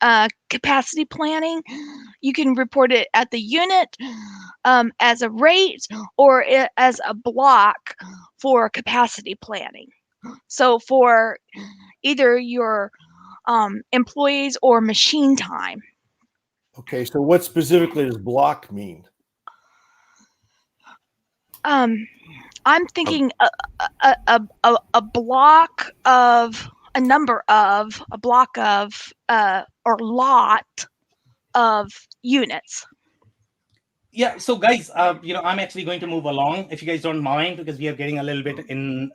capacity planning, you can report it at the unit as a rate or as a block for capacity planning. So for either your employees or machine time. Okay, so what specifically does block mean? I'm thinking a block of a number of a block of or lot of units. Yeah, so guys, I'm actually going to move along if you guys don't mind, because we are getting a little bit in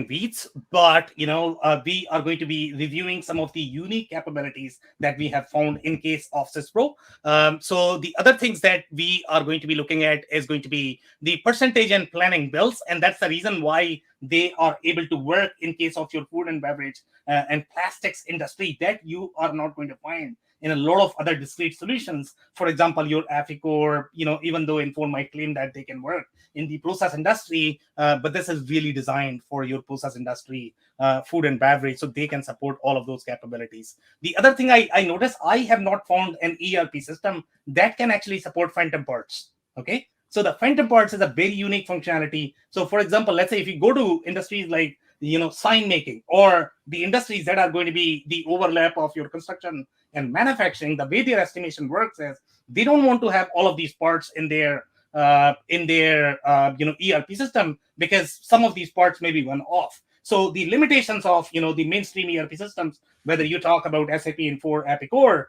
weeds. But we are going to be reviewing some of the unique capabilities that we have found in case of SYSPRO. So the other things that we are going to be looking at is going to be the percentage and planning bills, and that's the reason why they are able to work in case of your food and beverage and plastics industry that you are not going to find in a lot of other discrete solutions. For example, your Aficor, even though Infor might claim that they can work in the process industry, but this is really designed for your process industry, food and beverage, so they can support all of those capabilities. The other thing I noticed, I have not found an ERP system that can actually support phantom parts. Okay, so the phantom parts is a very unique functionality. So for example, let's say if you go to industries like sign making, or the industries that are going to be the overlap of your construction and manufacturing, the way their estimation works is they don't want to have all of these parts in their ERP system, because some of these parts may be one off. So the limitations of the mainstream ERP systems, whether you talk about SAP Infor Epicor,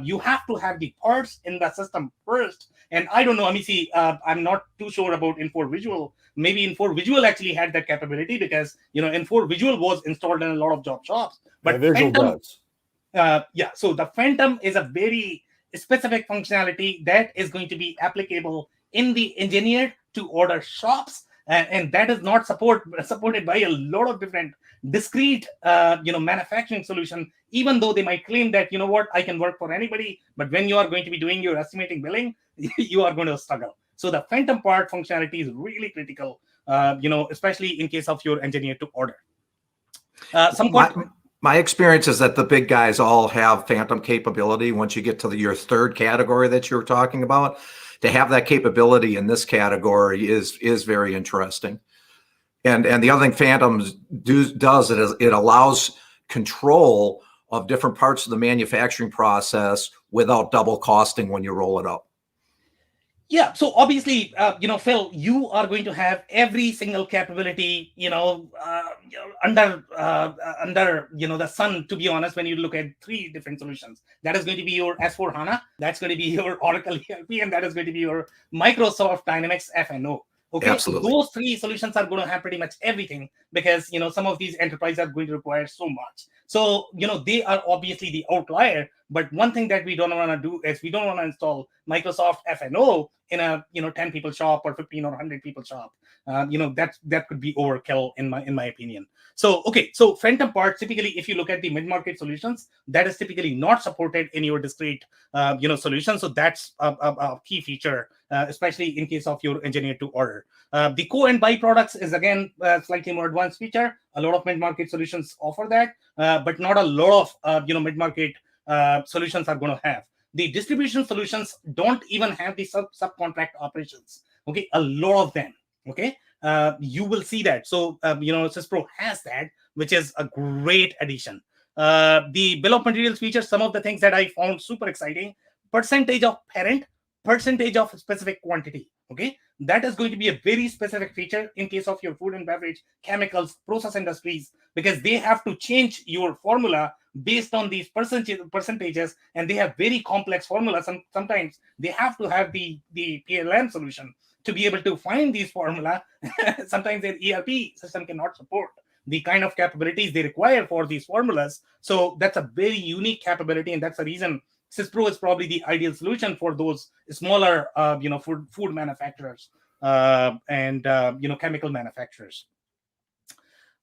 you have to have the parts in the system first. And I don't know, I'm not too sure about Infor Visual. Maybe Infor Visual actually had that capability, because Infor Visual was installed in a lot of job shops. But Visual does. So the Phantom is a very specific functionality that is going to be applicable in the engineered to order shops, and that is not supported by a lot of different discrete manufacturing solution, even though they might claim that I can work for anybody, but when you are going to be doing your estimating billing, you are going to struggle. So the Phantom part functionality is really critical, especially in case of your engineer to order. My experience is that the big guys all have Phantom capability. Once you get to your third category that you're talking about, to have that capability in this category is very interesting. And the other thing Phantom does is it allows control of different parts of the manufacturing process without double costing when you roll it up. Yeah, so obviously, Phil, you are going to have every single capability, under the sun, to be honest, when you look at three different solutions. That is going to be your S4HANA, that's going to be your Oracle ERP, and that is going to be your Microsoft Dynamics F&O. Okay, Absolutely. Those three solutions are going to have pretty much everything, because some of these enterprises are going to require so much. So they are obviously the outlier. But one thing that we don't want to do is we don't want to install Microsoft F&O in a 10 people shop or 15 or 100 people shop. That could be overkill in my opinion. So so Phantom parts, typically if you look at the mid-market solutions, that is typically not supported in your discrete solution. So that's a key feature, especially in case of your engineer to order. The co and buy products is again slightly more advanced feature. A lot of mid-market solutions offer that, but not a lot of mid-market solutions are going to have. The distribution solutions don't even have the subcontract operations. Okay, a lot of them. Okay, you will see that. So SYSPRO has that, which is a great addition. The bill of materials features some of the things that I found super exciting. Percentage of parent, percentage of specific quantity. Okay, that is going to be a very specific feature in case of your food and beverage, chemicals, process industries, because they have to change your formula based on these percentages, and they have very complex formulas. Sometimes they have to have the PLM solution to be able to find these formula. Sometimes their ERP system cannot support the kind of capabilities they require for these formulas. So that's a very unique capability, and that's the reason SYSPRO is probably the ideal solution for those smaller, food manufacturers and chemical manufacturers.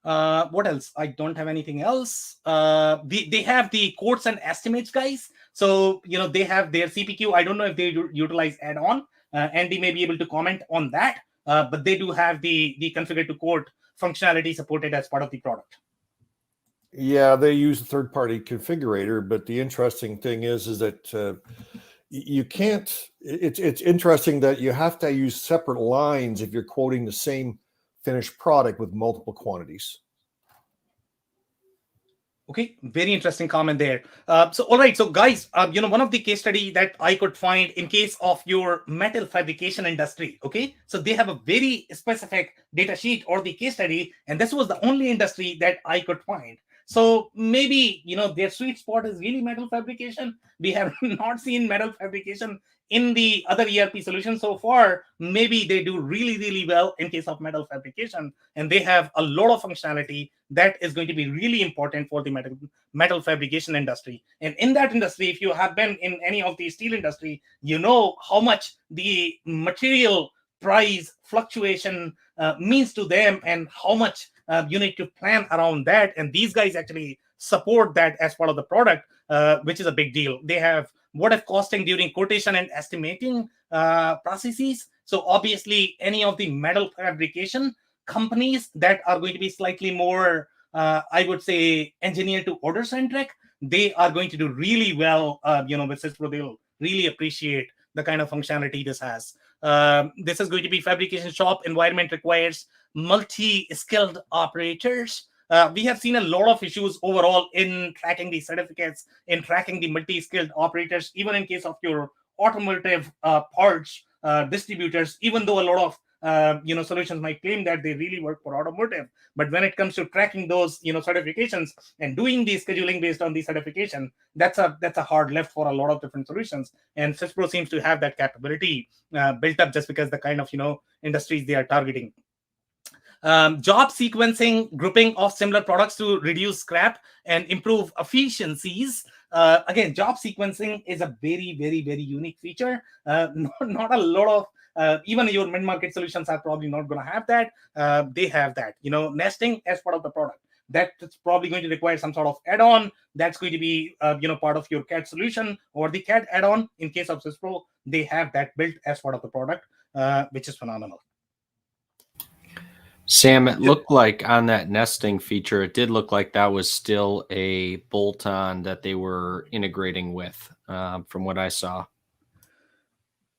What else? I don't have anything else. They have the quotes and estimates, guys. So they have their CPQ. I don't know if they utilize add-on. Andy may be able to comment on that, but they do have the configure to quote functionality supported as part of the product. Yeah, they use a third-party configurator, but the interesting thing is that you can't. It's interesting that you have to use separate lines if you're quoting the same finished product with multiple quantities. Okay, very interesting comment there. So, all right, so guys, one of the case study that I could find in case of your metal fabrication industry. Okay, so they have a very specific data sheet or the case study, and this was the only industry that I could find. So maybe their sweet spot is really metal fabrication. We have not seen metal fabrication in the other ERP solutions so far. Maybe they do really, really well in case of metal fabrication, and they have a lot of functionality that is going to be really important for the metal fabrication industry. And in that industry, if you have been in any of the steel industry, you know how much the material price fluctuation means to them, and how much you need to plan around that. And these guys actually support that as part of the product, which is a big deal. They have what if costing during quotation and estimating processes. So obviously, any of the metal fabrication companies that are going to be slightly more, I would say, engineer to order centric, they are going to do really well. With SYSPRO, they'll really appreciate the kind of functionality this has. This is going to be fabrication shop environment requires multi-skilled operators. We have seen a lot of issues overall in tracking the certificates, in tracking the multi-skilled operators, even in case of your automotive parts distributors, even though a lot of solutions might claim that they really work for automotive. But when it comes to tracking those certifications and doing the scheduling based on the certification, that's a hard lift for a lot of different solutions. And SYSPRO seems to have that capability built up just because the kind of industries they are targeting. Job sequencing, grouping of similar products to reduce scrap and improve efficiencies. Again, job sequencing is a very, very, very unique feature. Not a lot of even your mid-market solutions are probably not going to have that. They have that. Nesting as part of the product. That's probably going to require some sort of add-on. That's going to be part of your CAD solution or the CAD add-on. In case of SYSPRO, they have that built as part of the product, which is phenomenal. Sam, it looked like on that nesting feature, it did look like that was still a bolt-on that they were integrating with, from what I saw.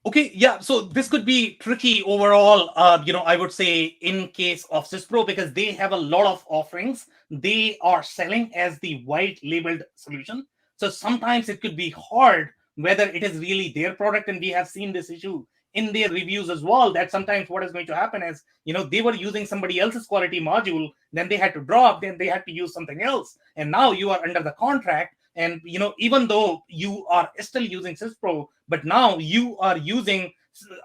Okay, yeah, so this could be tricky overall, I would say in case of SYSPRO, because they have a lot of offerings. They are selling as the white labeled solution. So sometimes it could be hard whether it is really their product. And we have seen this issue in their reviews as well, that sometimes what is going to happen is, they were using somebody else's quality module, then they had to drop, then they had to use something else. And now you are under the contract. And, even though you are still using SYSPRO, but now you are using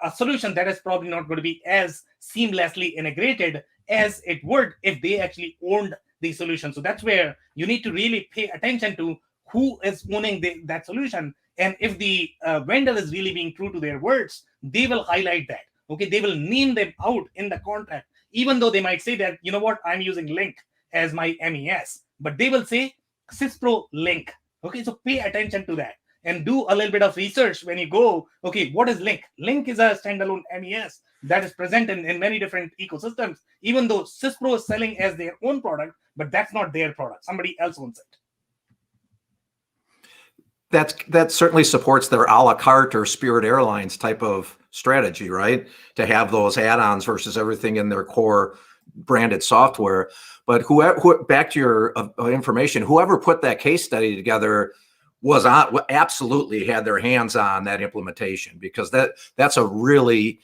a solution that is probably not going to be as seamlessly integrated as it would if they actually owned the solution. So that's where you need to really pay attention to who is owning that solution. And if the vendor is really being true to their words, they will highlight that. Okay, they will name them out in the contract, even though they might say that, I'm using Link as my MES, but they will say SYSPRO Link. Okay, so pay attention to that and do a little bit of research when you go, okay, what is Link? Link is a standalone MES that is present in many different ecosystems, even though SYSPRO is selling as their own product, but that's not their product. Somebody else owns it. That certainly supports their a la carte or Spirit Airlines type of strategy, right? To have those add-ons versus everything in their core branded software. But back to your information, whoever put that case study together absolutely had their hands on that implementation, because that's a really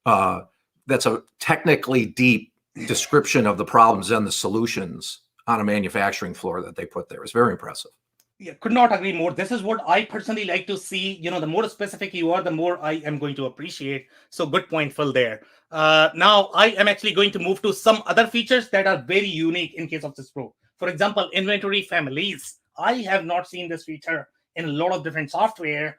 that's a technically deep description of the problems and the solutions on a manufacturing floor that they put there. It's very impressive. Yeah, could not agree more. This is what I personally like to see. The more specific you are, the more I am going to appreciate. So good point, Phil, there. Now I am actually going to move to some other features that are very unique in case of SYSPRO. For example, inventory families. I have not seen this feature in a lot of different software.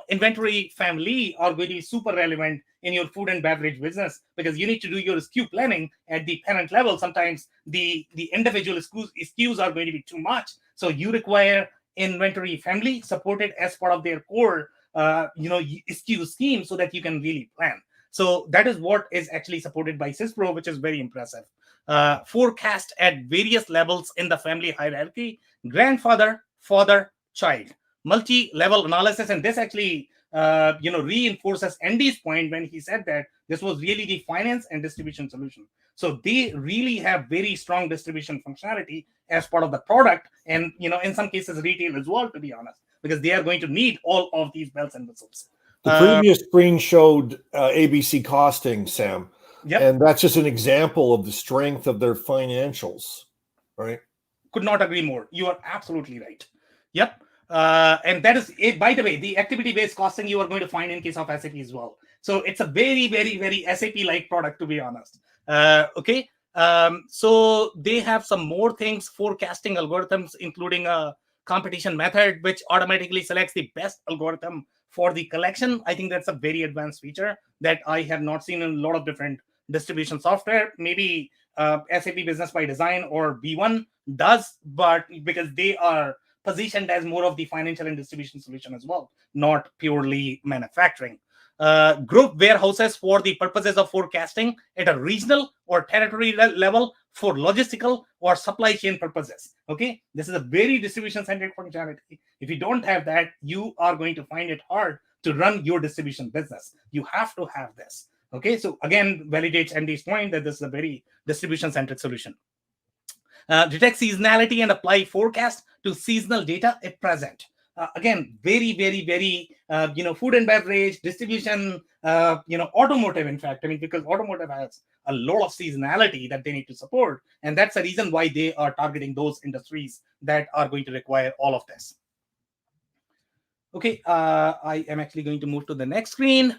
Inventory family are going to be super relevant in your food and beverage business, because you need to do your SKU planning at the parent level. Sometimes the individual SKUs are going to be too much. So you require inventory family supported as part of their core, SKU scheme, so that you can really plan. So that is what is actually supported by SYSPRO, which is very impressive. Forecast at various levels in the family hierarchy: grandfather, father, child, multi-level analysis. And this actually reinforces Andy's point when he said that this was really the finance and distribution solution. So they really have very strong distribution functionality as part of the product, and in some cases retail as well, to be honest, because they are going to need all of these bells and whistles. The previous screen showed ABC costing, Sam. Yep. And that's just an example of the strength of their financials, right? Could not agree more. You are absolutely right. Yep. And that is it. By the way, the activity-based costing you are going to find in case of SAP as well. So it's a very, very, very SAP-like product, to be honest. Okay. So they have some more things: forecasting algorithms, including a competition method, which automatically selects the best algorithm for the collection. I think that's a very advanced feature that I have not seen in a lot of different distribution software. Maybe SAP Business by Design or B1 does, but because they are positioned as more of the financial and distribution solution as well, not purely manufacturing. Group warehouses for the purposes of forecasting at a regional or territory level for logistical or supply chain purposes. Okay, this is a very distribution-centric functionality. If you don't have that, you are going to find it hard to run your distribution business. You have to have this. Okay, so again, validates Andy's point that this is a very distribution-centric solution. Detect seasonality and apply forecast to seasonal data at present. Again, very, very, very, food and beverage, distribution, automotive, in fact, because automotive has a lot of seasonality that they need to support. And that's the reason why they are targeting those industries that are going to require all of this. Okay, I am actually going to move to the next screen.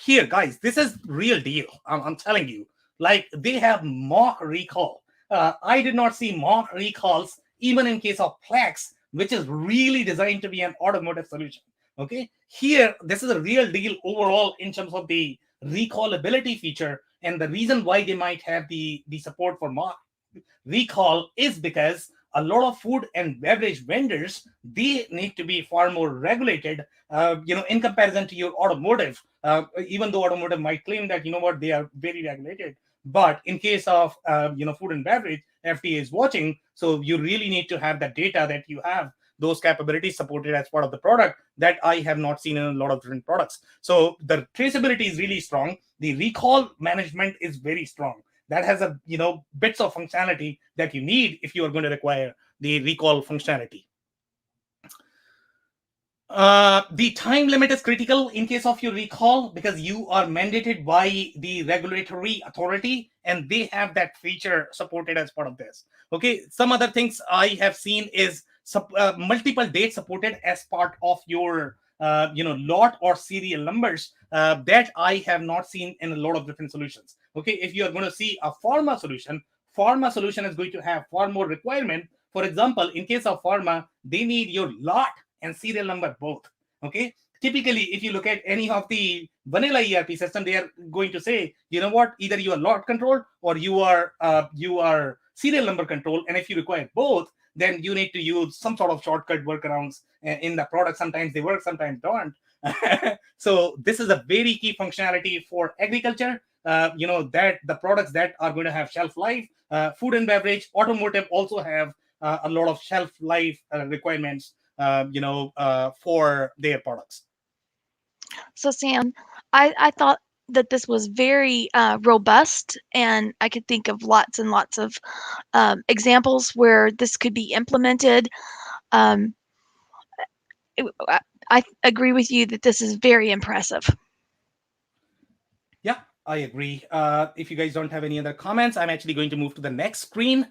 Here, guys, this is real deal. I'm telling you, like, they have mock recall. I did not see mock recalls even in case of Plex, which is really designed to be an automotive solution. Okay, here, this is a real deal overall in terms of the recallability feature. And the reason why they might have the support for mock recall is because a lot of food and beverage vendors, they need to be far more regulated, in comparison to your automotive, even though automotive might claim that, they are very regulated. But in case of, food and beverage, FDA is watching. So you really need to have that data that you have those capabilities supported as part of the product that I have not seen in a lot of different products. So the traceability is really strong. The recall management is very strong. That has a, bits of functionality that you need if you are going to require the recall functionality. The time limit is critical in case of your recall, because you are mandated by the regulatory authority, and they have that feature supported as part of this. Okay, some other things I have seen is multiple dates supported as part of your lot or serial numbers that I have not seen in a lot of different solutions. Okay, if you are going to see a pharma solution is going to have far more requirement. For example, in case of pharma, they need your lot and serial number both. Okay, typically, if you look at any of the vanilla ERP system, they are going to say, you know what, either you are lot control or you are serial number control. And if you require both, then you need to use some sort of shortcut workarounds in the product. Sometimes they work, sometimes don't. So this is a very key functionality for agriculture. That the products that are going to have shelf life, food and beverage, automotive also have a lot of shelf life requirements, for their products. So Sam, I thought that this was very robust, and I could think of lots and lots of examples where this could be implemented. Um, I agree with you that this is very impressive. Yeah, I agree. If you guys don't have any other comments, I'm actually going to move to the next screen.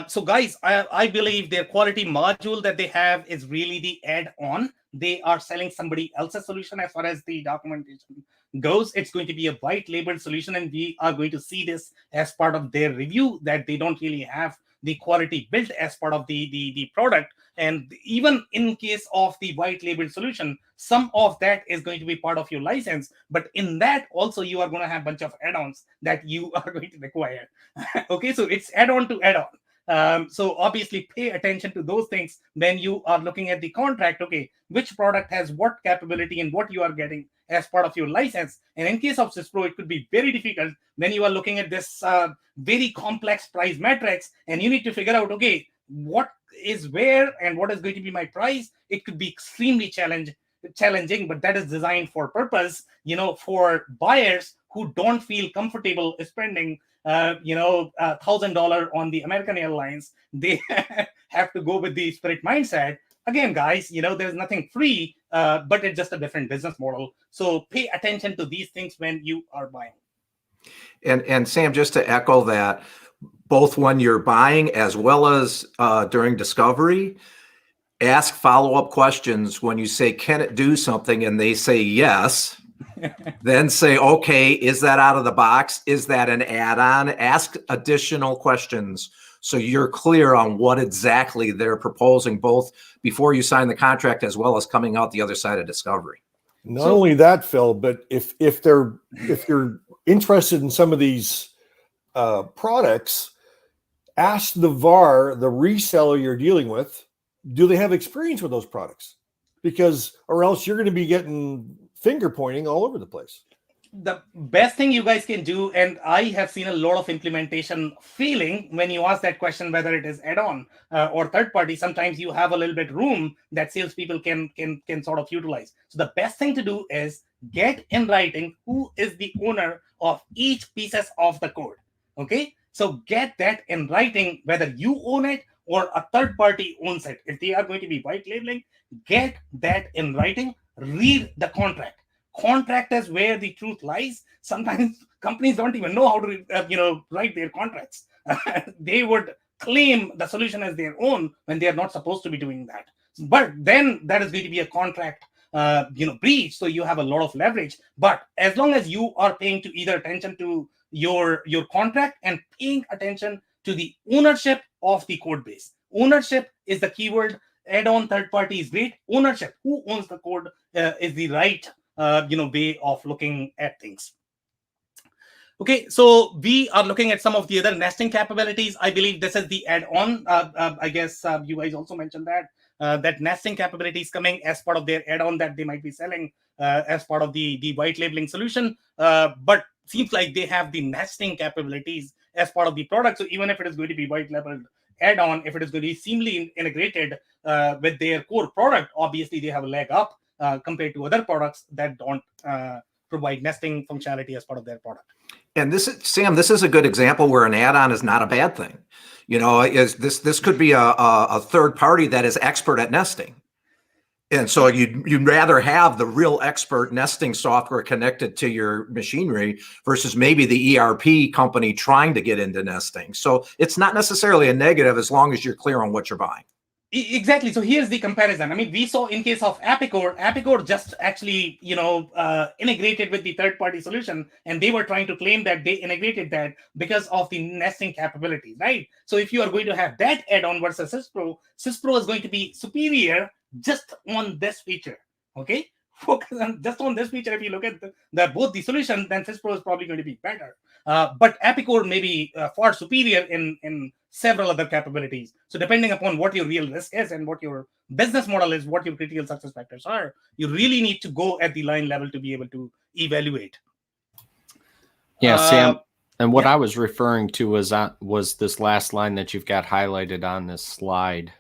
So guys, I believe their quality module that they have is really the add-on. They are selling somebody else's solution as far as the documentation goes. It's going to be a white labeled solution, and we are going to see this as part of their review, that they don't really have the quality built as part of the product. And even in case of the white label solution, some of that is going to be part of your license. But in that also, you are going to have a bunch of add-ons that you are going to require. Okay, so it's add-on to add-on. So obviously pay attention to those things when you are looking at the contract. Okay, which product has what capability and what you are getting as part of your license. And in case of SYSPRO, it could be very difficult when you are looking at this very complex price matrix, and you need to figure out, okay, what is where and what is going to be my price. It could be extremely challenging, but that is designed for purpose, for buyers who don't feel comfortable spending $1,000 on the American Airlines. They have to go with the Spirit mindset. Again, guys, there's nothing free, but it's just a different business model. So pay attention to these things when you are buying. And Sam, just to echo that, both when you're buying as well as during discovery, ask follow-up questions. When you say, can it do something? And they say yes. Then say, okay, is that out of the box? Is that an add-on? Ask additional questions so you're clear on what exactly they're proposing, both before you sign the contract as well as coming out the other side of discovery. Not only that, Phil, but if you're interested in some of these products, ask the VAR, the reseller you're dealing with, do they have experience with those products? Or else you're going to be getting finger pointing all over the place. The best thing you guys can do, and I have seen a lot of implementation failing when you ask that question, whether it is add-on or third party. Sometimes you have a little bit room that salespeople can sort of utilize. So the best thing to do is get in writing who is the owner of each pieces of the code. Okay, so get that in writing, whether you own it or a third party owns it. If they are going to be white labeling, get that in writing. Read the contract. Contract is where the truth lies. Sometimes companies don't even know how to write their contracts. They would claim the solution as their own when they are not supposed to be doing that. But then that is going to be a contract breach. So you have a lot of leverage. But as long as you are paying to either attention to your contract and paying attention to the ownership of the code base. Ownership is the keyword. Add-on third party is great. Ownership, who owns the code, is the right way of looking at things. Okay, so we are looking at some of the other nesting capabilities. I believe this is the add-on. I guess you guys also mentioned that nesting capability is coming as part of their add-on that they might be selling as part of the white labeling solution. But seems like they have the nesting capabilities as part of the product. So even if it is going to be white labeled add-on, if it is going to be seamlessly integrated with their core product, obviously they have a leg up compared to other products that don't provide nesting functionality as part of their product. And this is a good example where an add-on is not a bad thing. This could be a third party that is expert at nesting. And so you'd rather have the real expert nesting software connected to your machinery versus maybe the ERP company trying to get into nesting. So it's not necessarily a negative as long as you're clear on what you're buying. Exactly. So here's the comparison. I mean, we saw in case of Apicor just actually, integrated with the third-party solution, and they were trying to claim that they integrated that because of the nesting capabilities, right? So if you are going to have that add-on versus SYSPRO is going to be superior just on this feature. Okay, focus on just on this feature. If you look at both the solutions, then SYSPRO is probably going to be better. But Apicor may be far superior in several other capabilities. So depending upon what your real risk is and what your business model is, what your critical success factors are, you really need to go at the line level to be able to evaluate. Yeah, Sam. And what I was referring to was this last line that you've got highlighted on this slide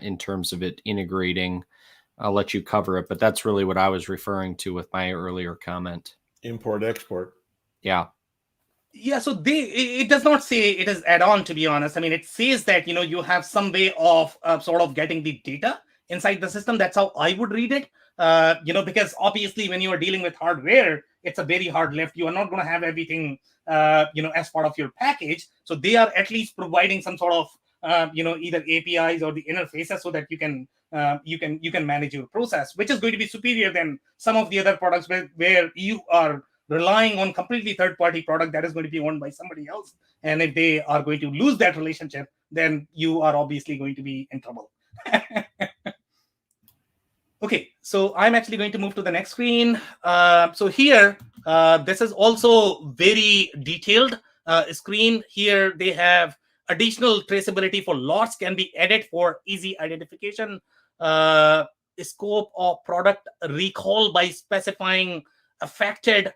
in terms of it integrating. I'll let you cover it, but that's really what I was referring to with my earlier comment. Import, export. Yeah. Yeah, so it does not say it is add-on, to be honest. I mean, it says that you have some way of sort of getting the data inside the system. That's how I would read it. Because obviously when you are dealing with hardware, it's a very hard lift. You are not going to have everything as part of your package. So they are at least providing some sort of either APIs or the interfaces so that you can manage your process, which is going to be superior than some of the other products where you are relying on completely third-party product that is going to be owned by somebody else. And if they are going to lose that relationship, then you are obviously going to be in trouble. Okay, so I'm actually going to move to the next screen. So here, this is also very detailed screen. Here they have additional traceability for lots can be added for easy identification. Scope of product recall by specifying affected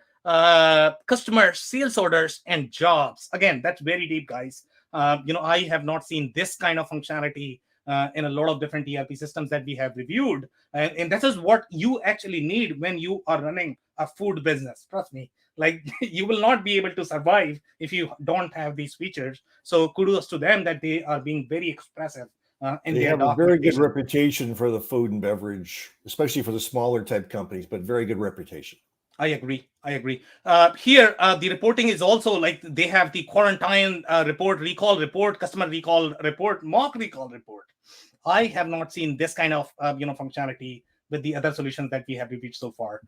customer sales orders and jobs. Again, that's very deep, guys. I have not seen this kind of functionality in a lot of different ERP systems that we have reviewed. And this is what you actually need when you are running a food business. Trust me, like you will not be able to survive if you don't have these features. So kudos to them that they are being very expressive in They their have a very good documentation. reputation for the food and beverage, especially for the smaller type companies, but very good reputation. I agree. Here, the reporting is also like they have the quarantine report, recall report, customer recall report, mock recall report. I have not seen this kind of functionality with the other solutions that we have reviewed so far.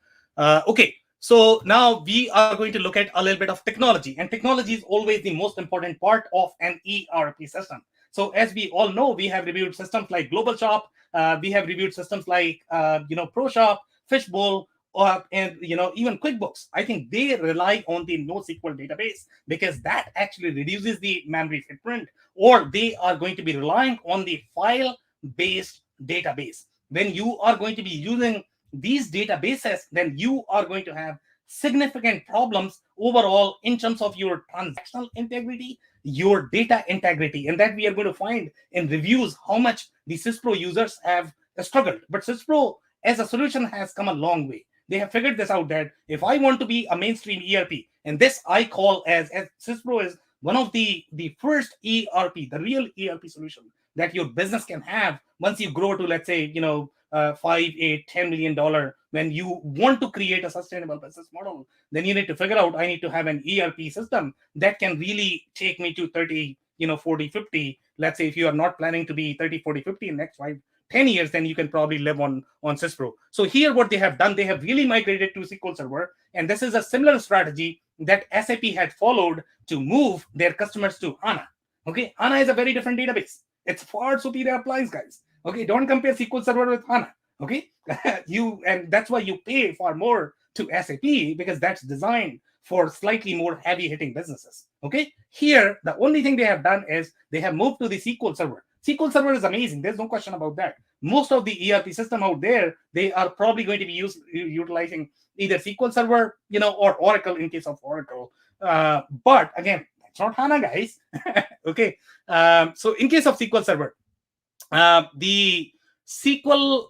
Okay, so now we are going to look at a little bit of technology, and technology is always the most important part of an ERP system. So as we all know, we have reviewed systems like Global Shop, we have reviewed systems like ProShop, Fishbowl, and even QuickBooks. I think they rely on the NoSQL database because that actually reduces the memory footprint, or they are going to be relying on the file-based database. When you are going to be using these databases, then you are going to have significant problems overall in terms of your transactional integrity, your data integrity, and that we are going to find in reviews how much the SYSPRO users have struggled. But SYSPRO as a solution has come a long way. They have figured this out that if I want to be a mainstream ERP, and this I call as SYSPRO is one of the first ERP, the real ERP solution that your business can have once you grow to, let's say, $5, $8, $10 million. When you want to create a sustainable business model, then you need to figure out, I need to have an ERP system that can really take me to 30, 40, 50. Let's say if you are not planning to be 30, 40, 50 in the next 10 years, then you can probably live on SYSPRO. So here what they have done, they have really migrated to SQL Server. And this is a similar strategy that SAP had followed to move their customers to HANA. Okay, HANA is a very different database. It's far superior appliance, guys. Okay, don't compare SQL Server with HANA. Okay, and that's why you pay far more to SAP, because that's designed for slightly more heavy hitting businesses. Okay, here the only thing they have done is they have moved to the SQL Server. SQL Server is amazing. There's no question about that. Most of the ERP system out there, they are probably going to be utilizing either SQL Server, or Oracle in case of Oracle. But again, that's not HANA, guys. Okay. So in case of SQL Server, the SQL,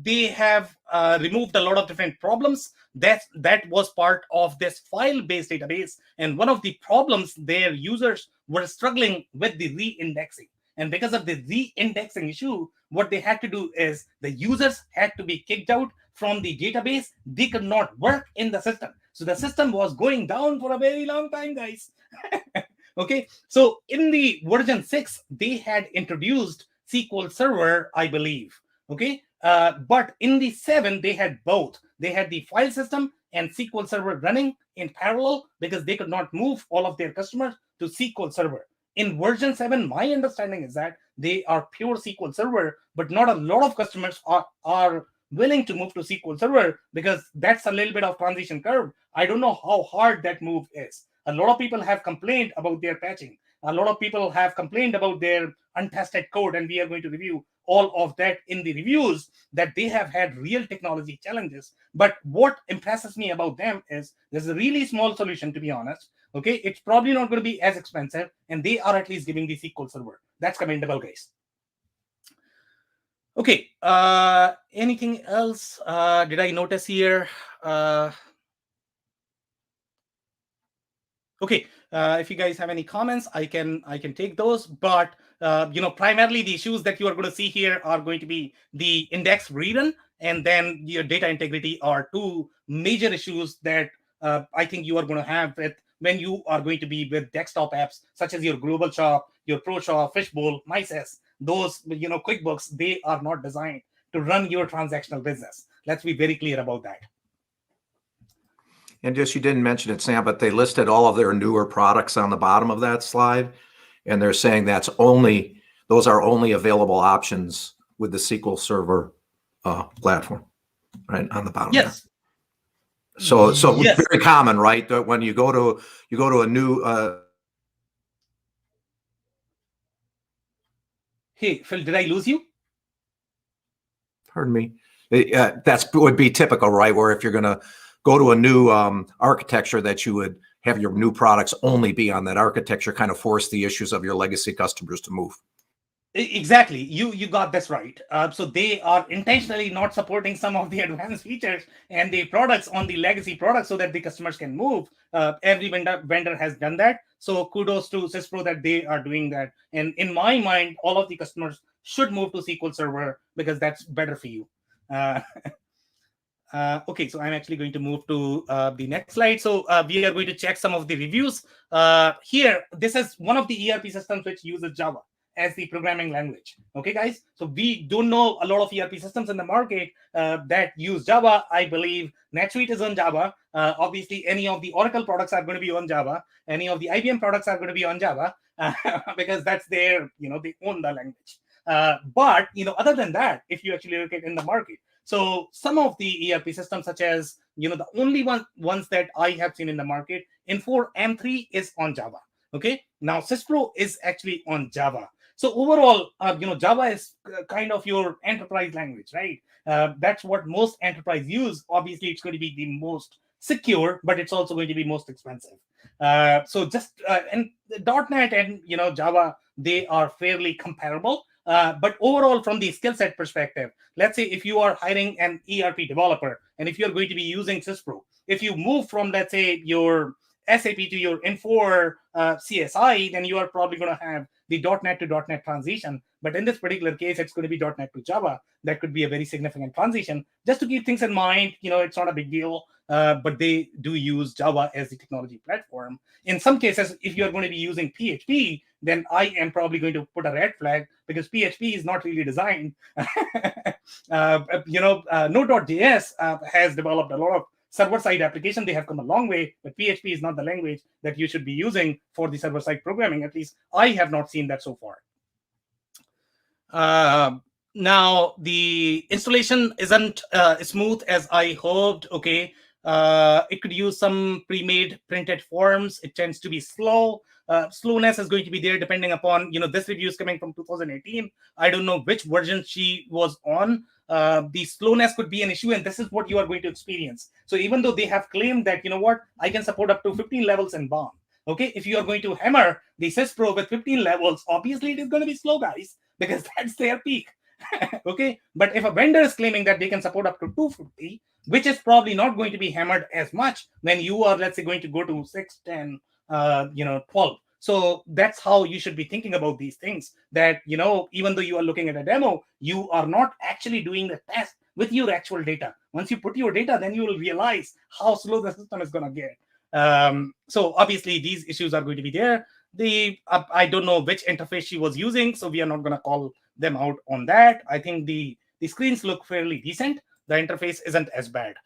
they have removed a lot of different problems that was part of this file-based database. And one of the problems their users were struggling with the re-indexing. And because of the re-indexing issue, what they had to do is the users had to be kicked out from the database. They could not work in the system. So the system was going down for a very long time, guys. Okay, so in the version 6, they had introduced SQL Server, I believe. Okay, but in the 7, they had both. They had the file system and SQL Server running in parallel because they could not move all of their customers to SQL Server. In version 7, my understanding is that they are pure SQL Server, but not a lot of customers are willing to move to SQL Server because that's a little bit of transition curve. I don't know how hard that move is. A lot of people have complained about their patching. A lot of people have complained about their untested code, and we are going to review all of that in the reviews, that they have had real technology challenges. But what impresses me about them is there's a really small solution, to be honest. Okay, it's probably not going to be as expensive, and they are at least giving the SQL Server. That's commendable, guys. Okay, anything else did I notice here? Okay, if you guys have any comments, I can take those. But primarily the issues that you are going to see here are going to be the index rerun and then your data integrity are two major issues that I think you are going to have with when you are going to be with desktop apps such as your Global Shop, your Pro Shop, Fishbowl, MySys. Those QuickBooks, they are not designed to run your transactional business. Let's be very clear about that. And just, you didn't mention it, Sam, but they listed all of their newer products on the bottom of that slide. And they're saying those are only available options with the SQL Server platform, right, on the bottom. Yes. There. So yes. It's very common, right, that when you go to a new Hey, Phil, did I lose you? Pardon me. That would be typical, right? Where if you're going to go to a new architecture, that you would have your new products only be on that architecture, kind of force the issues of your legacy customers to move. Exactly. You got this right. So they are intentionally not supporting some of the advanced features and the products on the legacy products so that the customers can move. Every vendor has done that. So kudos to SYSPRO that they are doing that. And in my mind, all of the customers should move to SQL Server because that's better for you. Okay, so I'm actually going to move to the next slide. So we are going to check some of the reviews. Here, this is one of the ERP systems which uses Java as the programming language. Okay, guys. So we don't know a lot of ERP systems in the market that use Java. I believe NetSuite is on Java. Obviously, any of the Oracle products are going to be on Java. Any of the IBM products are going to be on Java because that's their, they own the language. But other than that, if you actually look at in the market, so some of the ERP systems, such as the only ones that I have seen in the market, Infor MES is on Java. Okay, now SYSPRO is actually on Java. So overall, Java is kind of your enterprise language, right? That's what most enterprise use. Obviously, it's going to be the most secure, but it's also going to be most expensive. So just and .NET and Java, they are fairly comparable. But overall, from the skill set perspective, let's say if you are hiring an ERP developer and if you're going to be using SYSPRO, if you move from, let's say, your SAP to your Infor CSI, then you are probably going to have the .NET to .NET transition. But in this particular case, it's going to be .NET to Java. That could be a very significant transition. Just to keep things in mind, it's not a big deal, but they do use Java as the technology platform. In some cases, if you're going to be using PHP, then I am probably going to put a red flag because PHP is not really designed. Node.js has developed a lot of server-side application. They have come a long way, but PHP is not the language that you should be using for the server-side programming. At least I have not seen that so far. Now, the installation isn't smooth as I hoped. Okay, it could use some pre-made printed forms. It tends to be slow. Slowness is going to be there depending upon, this review is coming from 2018. I don't know which version she was on. The slowness could be an issue, and this is what you are going to experience. So even though they have claimed that, I can support up to 15 levels in BOM. Okay, if you are going to hammer the SYSPRO with 15 levels, obviously it is going to be slow, guys, because that's their peak. Okay, but if a vendor is claiming that they can support up to 250, which is probably not going to be hammered as much when you are, let's say, going to go to 6, 10, 12. So that's how you should be thinking about these things, that, even though you are looking at a demo, you are not actually doing the test with your actual data. Once you put your data, then you will realize how slow the system is going to get. So obviously these issues are going to be there. I don't know which interface she was using, so we are not going to call them out on that. I think the screens look fairly decent. The interface isn't as bad.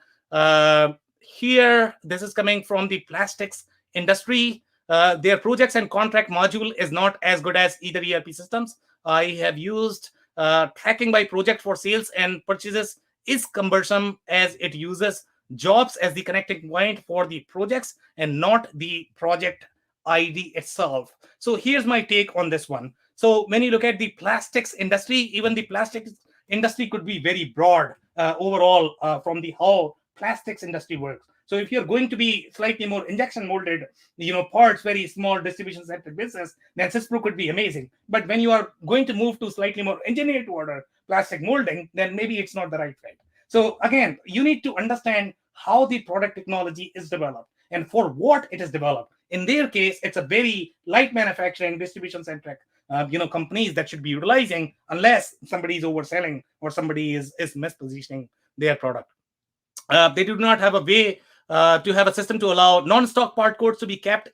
Here, this is coming from the plastics industry. Their projects and contract module is not as good as either ERP systems. I have used tracking by project for sales and purchases is cumbersome as it uses jobs as the connecting point for the projects and not the project ID itself. So here's my take on this one. So when you look at the plastics industry, even the plastics industry could be very broad overall from the how plastics industry works. So if you're going to be slightly more injection molded, parts, very small distribution center business, then SYSPRO could be amazing. But when you are going to move to slightly more engineered to order plastic molding, then maybe it's not the right fit. So again, you need to understand how the product technology is developed and for what it is developed. In their case, it's a very light manufacturing, distribution centric, companies that should be utilizing, unless somebody is overselling or somebody is mispositioning their product. They do not have a way to have a system to allow non-stock part codes to be kept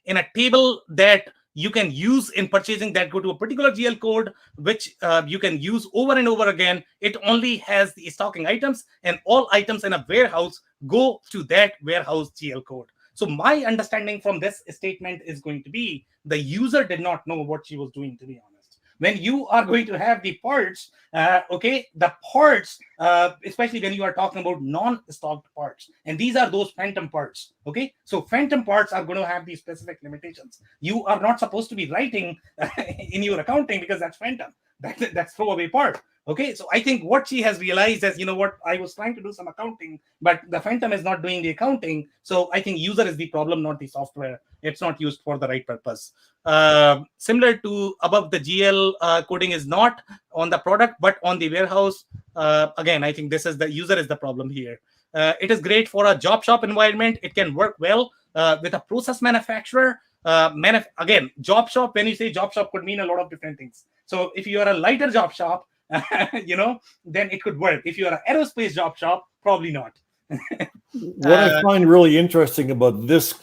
in a table that you can use in purchasing, that go to a particular GL code, which you can use over and over again. It only has the stocking items, and all items in a warehouse go to that warehouse GL code. So my understanding from this statement is going to be the user did not know what she was doing, to be honest. When you are going to have the parts, the parts, especially when you are talking about non-stocked parts, and these are those phantom parts, okay? So phantom parts are going to have these specific limitations. You are not supposed to be writing in your accounting, because that's phantom. That's throwaway part. Okay, so I think what she has realized is, I was trying to do some accounting, but the phantom is not doing the accounting. So I think user is the problem, not the software. It's not used for the right purpose. Similar to above, the GL coding is not on the product, but on the warehouse. Again, I think the user is the problem here. It is great for a job shop environment. It can work well with a process manufacturer. Again, job shop, when you say job shop, could mean a lot of different things. So if you are a lighter job shop, then it could work. If you are an aerospace job shop, probably not. What I find really interesting about this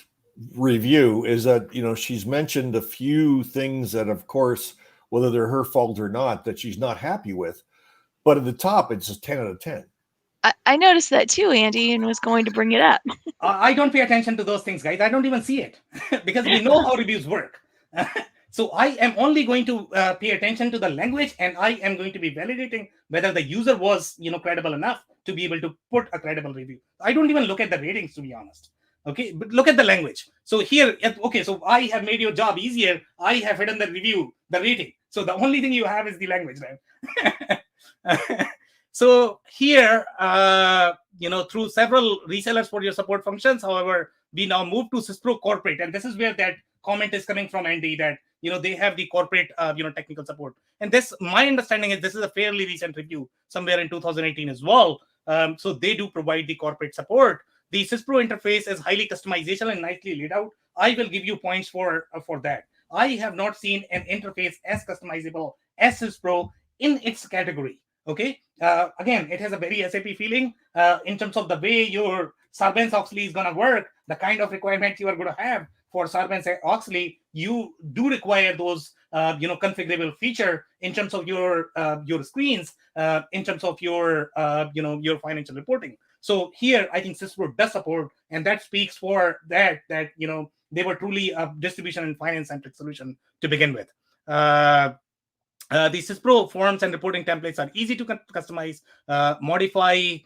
review is that, she's mentioned a few things that, of course, whether they're her fault or not, that she's not happy with. But at the top, it's a 10 out of 10. I noticed that too, Andy, and was going to bring it up. I don't pay attention to those things, guys. I don't even see it because we know how reviews work. So I am only going to pay attention to the language, and I am going to be validating whether the user was, credible enough to be able to put a credible review. I don't even look at the ratings, to be honest. Okay, but look at the language. So here, okay, so I have made your job easier. I have hidden the review, the rating. So the only thing you have is the language, right? So here, through several resellers for your support functions, however, we now move to SYSPRO Corporate. And this is where that comment is coming from, Andy, that, they have the corporate, technical support. And this, my understanding is this is a fairly recent review, somewhere in 2018 as well. So they do provide the corporate support. The SYSPRO interface is highly customizable and nicely laid out. I will give you points for that. I have not seen an interface as customizable as SYSPRO in its category. Okay. Again, it has a very SAP feeling in terms of the way your Sarbanes-Oxley is going to work, the kind of requirement you are going to have for Sarbanes-Oxley. You do require those, configurable feature in terms of your screens, in terms of your, your financial reporting. So here, I think SYSPRO does support, and that speaks for that they were truly a distribution and finance centric solution to begin with. The SYSPRO forms and reporting templates are easy to customize, modify.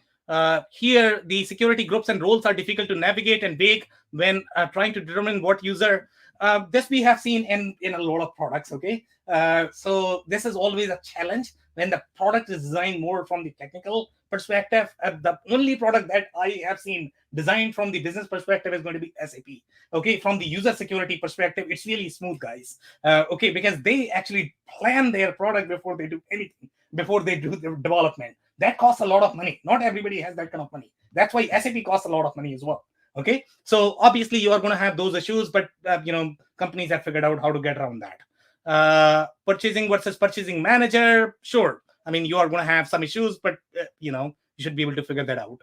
Here, the security groups and roles are difficult to navigate and vague when trying to determine what user. This we have seen in a lot of products, okay? So this is always a challenge when the product is designed more from the technical perspective. The only product that I have seen designed from the business perspective is going to be SAP. Okay, from the user security perspective, it's really smooth, guys. Okay, because they actually plan their product before they do anything, before they do the development. That costs a lot of money. Not everybody has that kind of money. That's why SAP costs a lot of money as well. Okay, so obviously you are going to have those issues, but companies have figured out how to get around that. Purchasing versus purchasing manager, sure. I mean, you are going to have some issues, but you should be able to figure that out.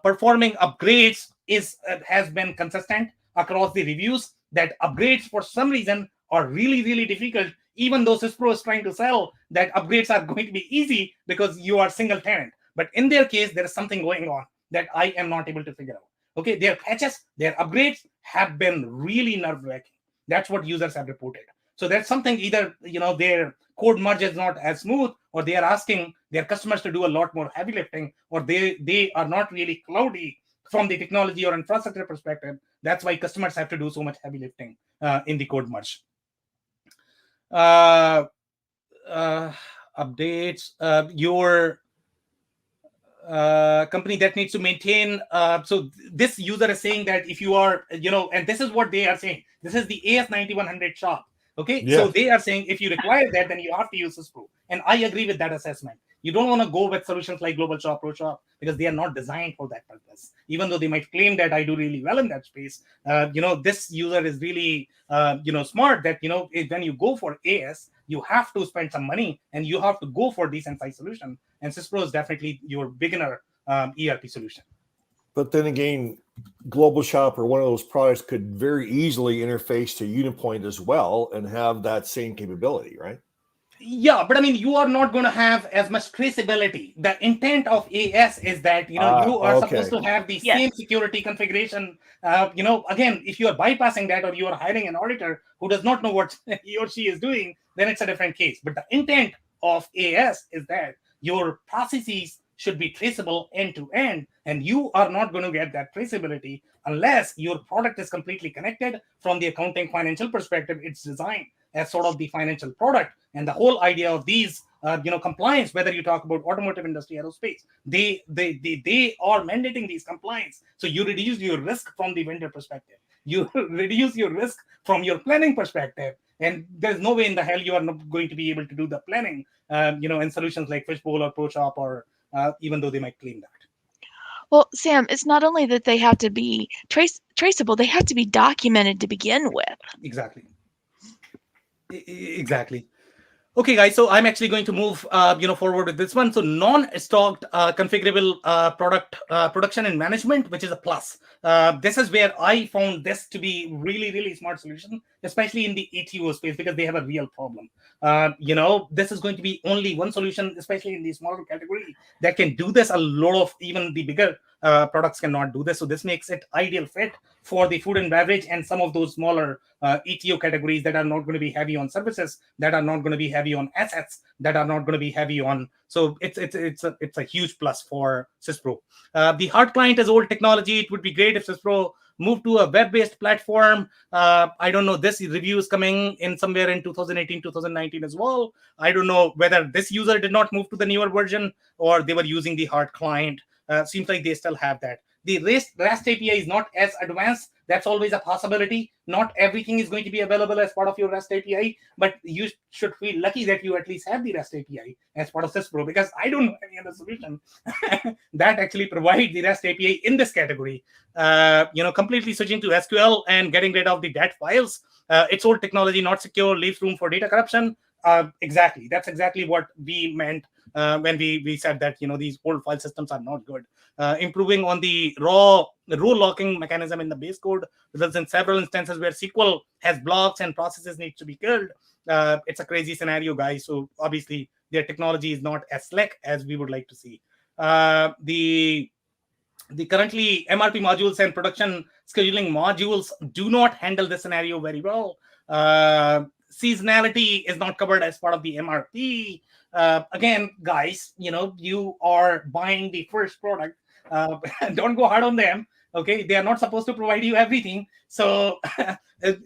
Performing upgrades has been consistent across the reviews, that upgrades for some reason are really, really difficult, even though SYSPRO is trying to sell that upgrades are going to be easy because you are single tenant. But in their case, there is something going on that I am not able to figure out. Okay, their patches, their upgrades have been really nerve-wracking. That's what users have reported. So that's something, either their code merge is not as smooth, or they are asking their customers to do a lot more heavy lifting, or they are not really cloudy from the technology or infrastructure perspective. That's why customers have to do so much heavy lifting in the code merge. Updates, your company that needs to maintain. So this user is saying that if you are, and this is what they are saying. This is the AS9100 shop. Okay, yeah. So they are saying if you require that, then you have to use SYSPRO. And I agree with that assessment. You don't want to go with solutions like Global Shop, Pro Shop, because they are not designed for that purpose. Even though they might claim that I do really well in that space, this user is really, smart that, when you go for AS, you have to spend some money and you have to go for decent size solution. And SYSPRO is definitely your beginner ERP solution. But then again, Global Shop or one of those products could very easily interface to Unipoint as well and have that same capability, right? Yeah, but I mean, you are not going to have as much traceability. The intent of AS is that, you are supposed to have the same security configuration. Again, if you are bypassing that or you are hiring an auditor who does not know what he or she is doing, then it's a different case. But the intent of AS is that your processes should be traceable end to end, and you are not going to get that traceability unless your product is completely connected from the accounting financial perspective. It's designed as sort of the financial product, and the whole idea of these compliance, whether you talk about automotive industry, aerospace, they are mandating these compliance. So you reduce your risk from the vendor perspective, you reduce your risk from your planning perspective, and there's no way in the hell you are not going to be able to do the planning in solutions like Fishbowl or ProShop, or even though they might claim that. Well, Sam, it's not only that they have to be traceable, they have to be documented to begin with. Exactly. Okay, guys, so I'm actually going to move forward with this one. So non-stocked configurable product production and management, which is a plus. This is where I found this to be really, really smart solution, especially in the ATO space, because they have a real problem. This is going to be only one solution, especially in the smaller category, that can do this. A lot of even the bigger products cannot do this. So this makes it ideal fit for the food and beverage and some of those smaller ETO categories that are not going to be heavy on services, that are not going to be heavy on assets, that are not going to be heavy on. So it's a huge plus for SYSPRO. The hard client is old technology. It would be great if SYSPRO moved to a web-based platform. I don't know, this review is coming in somewhere in 2018, 2019 as well. I don't know whether this user did not move to the newer version or they were using the hard client. Seems like they still have that. The REST API is not as advanced. That's always a possibility. Not everything is going to be available as part of your REST API, but you should feel lucky that you at least have the REST API as part of SYSPRO, because I don't know any other solution that actually provides the REST API in this category. Completely switching to SQL and getting rid of the DAT files. It's old technology, not secure, leaves room for data corruption. Exactly. That's exactly what we meant when we said that these old file systems are not good. Improving on the rule locking mechanism in the base code results in several instances where SQL has blocks and processes need to be killed. It's a crazy scenario, guys. So obviously their technology is not as slick as we would like to see. The currently MRP modules and production scheduling modules do not handle this scenario very well. Seasonality is not covered as part of the MRP. Again, guys, you are buying the first product. Don't go hard on them. Okay, they are not supposed to provide you everything. So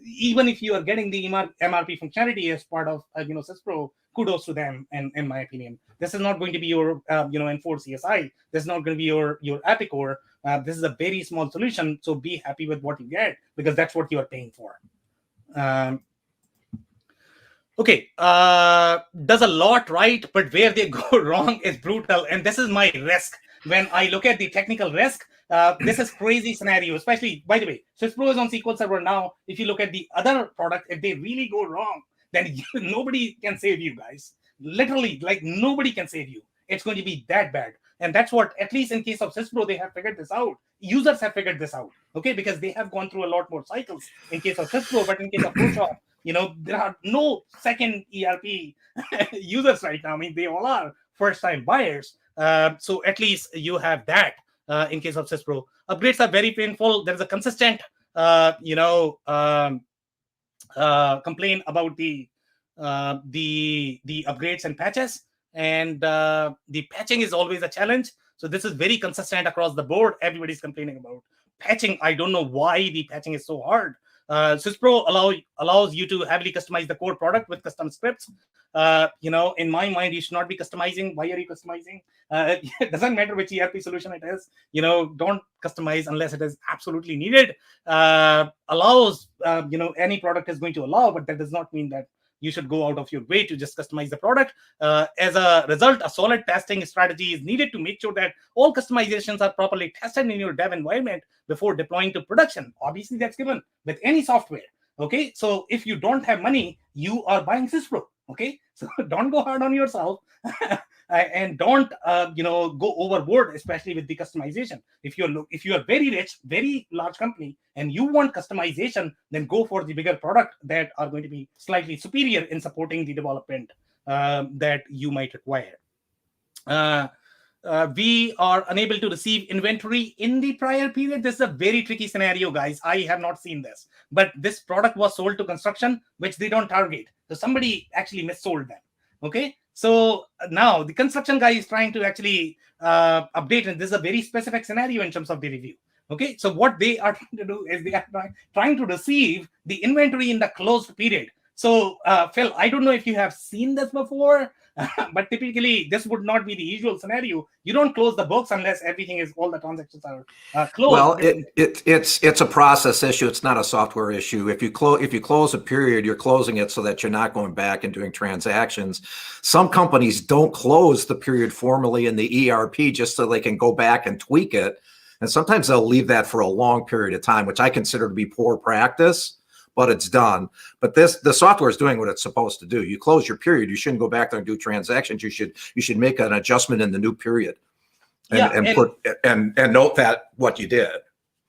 even if you are getting the MRP functionality as part of SYSPRO, kudos to them. And in my opinion, this is not going to be your Enforce CSI. This is not going to be your Epicor. This is a very small solution. So be happy with what you get, because that's what you are paying for. Okay, does a lot right, but where they go wrong is brutal. And this is my risk. When I look at the technical risk, this is crazy scenario, especially, by the way, SYSPRO is on SQL Server now. If you look at the other product, if they really go wrong, then nobody can save you, guys. Literally, like nobody can save you. It's going to be that bad. And that's what, at least in case of SYSPRO, they have figured this out. Users have figured this out, okay? Because they have gone through a lot more cycles in case of SYSPRO, but in case of ProShop, there are no second ERP users right now. I mean, they all are first-time buyers. So at least you have that in case of SYSPRO. Upgrades are very painful. There's a consistent, complaint about the upgrades and patches, and the patching is always a challenge. So this is very consistent across the board. Everybody's complaining about patching. I don't know why the patching is so hard. SYSPRO allows you to heavily customize the core product with custom scripts. In my mind, you should not be customizing. Why are you customizing? It doesn't matter which ERP solution it is. Don't customize unless it is absolutely needed. Allows, any product is going to allow, but that does not mean that you should go out of your way to just customize the product. As a result, a solid testing strategy is needed to make sure that all customizations are properly tested in your dev environment before deploying to production. Obviously, that's given with any software. Okay, so if you don't have money, you are buying SYSPRO. Okay, so don't go hard on yourself. And don't go overboard, especially with the customization. If you are very rich, very large company, and you want customization, then go for the bigger product that are going to be slightly superior in supporting the development that you might require. We are unable to receive inventory in the prior period. This is a very tricky scenario, guys. I have not seen this, but this product was sold to construction, which they don't target. So somebody actually missold them. Okay, so now the construction guy is trying to actually update, and this is a very specific scenario in terms of the review. Okay, so what they are trying to do is they are trying to receive the inventory in the closed period. So Phil, I don't know if you have seen this before, but typically this would not be the usual scenario. You don't close the books unless all the transactions are closed. Well, it's a process issue. It's not a software issue. If you close a period, you're closing it so that you're not going back and doing transactions. Some companies don't close the period formally in the ERP just so they can go back and tweak it. And sometimes they'll leave that for a long period of time, which I consider to be poor practice. But it's done. But the software is doing what it's supposed to do. You close your period, you shouldn't go back there and do transactions. You should make an adjustment in the new period, and note that what you did.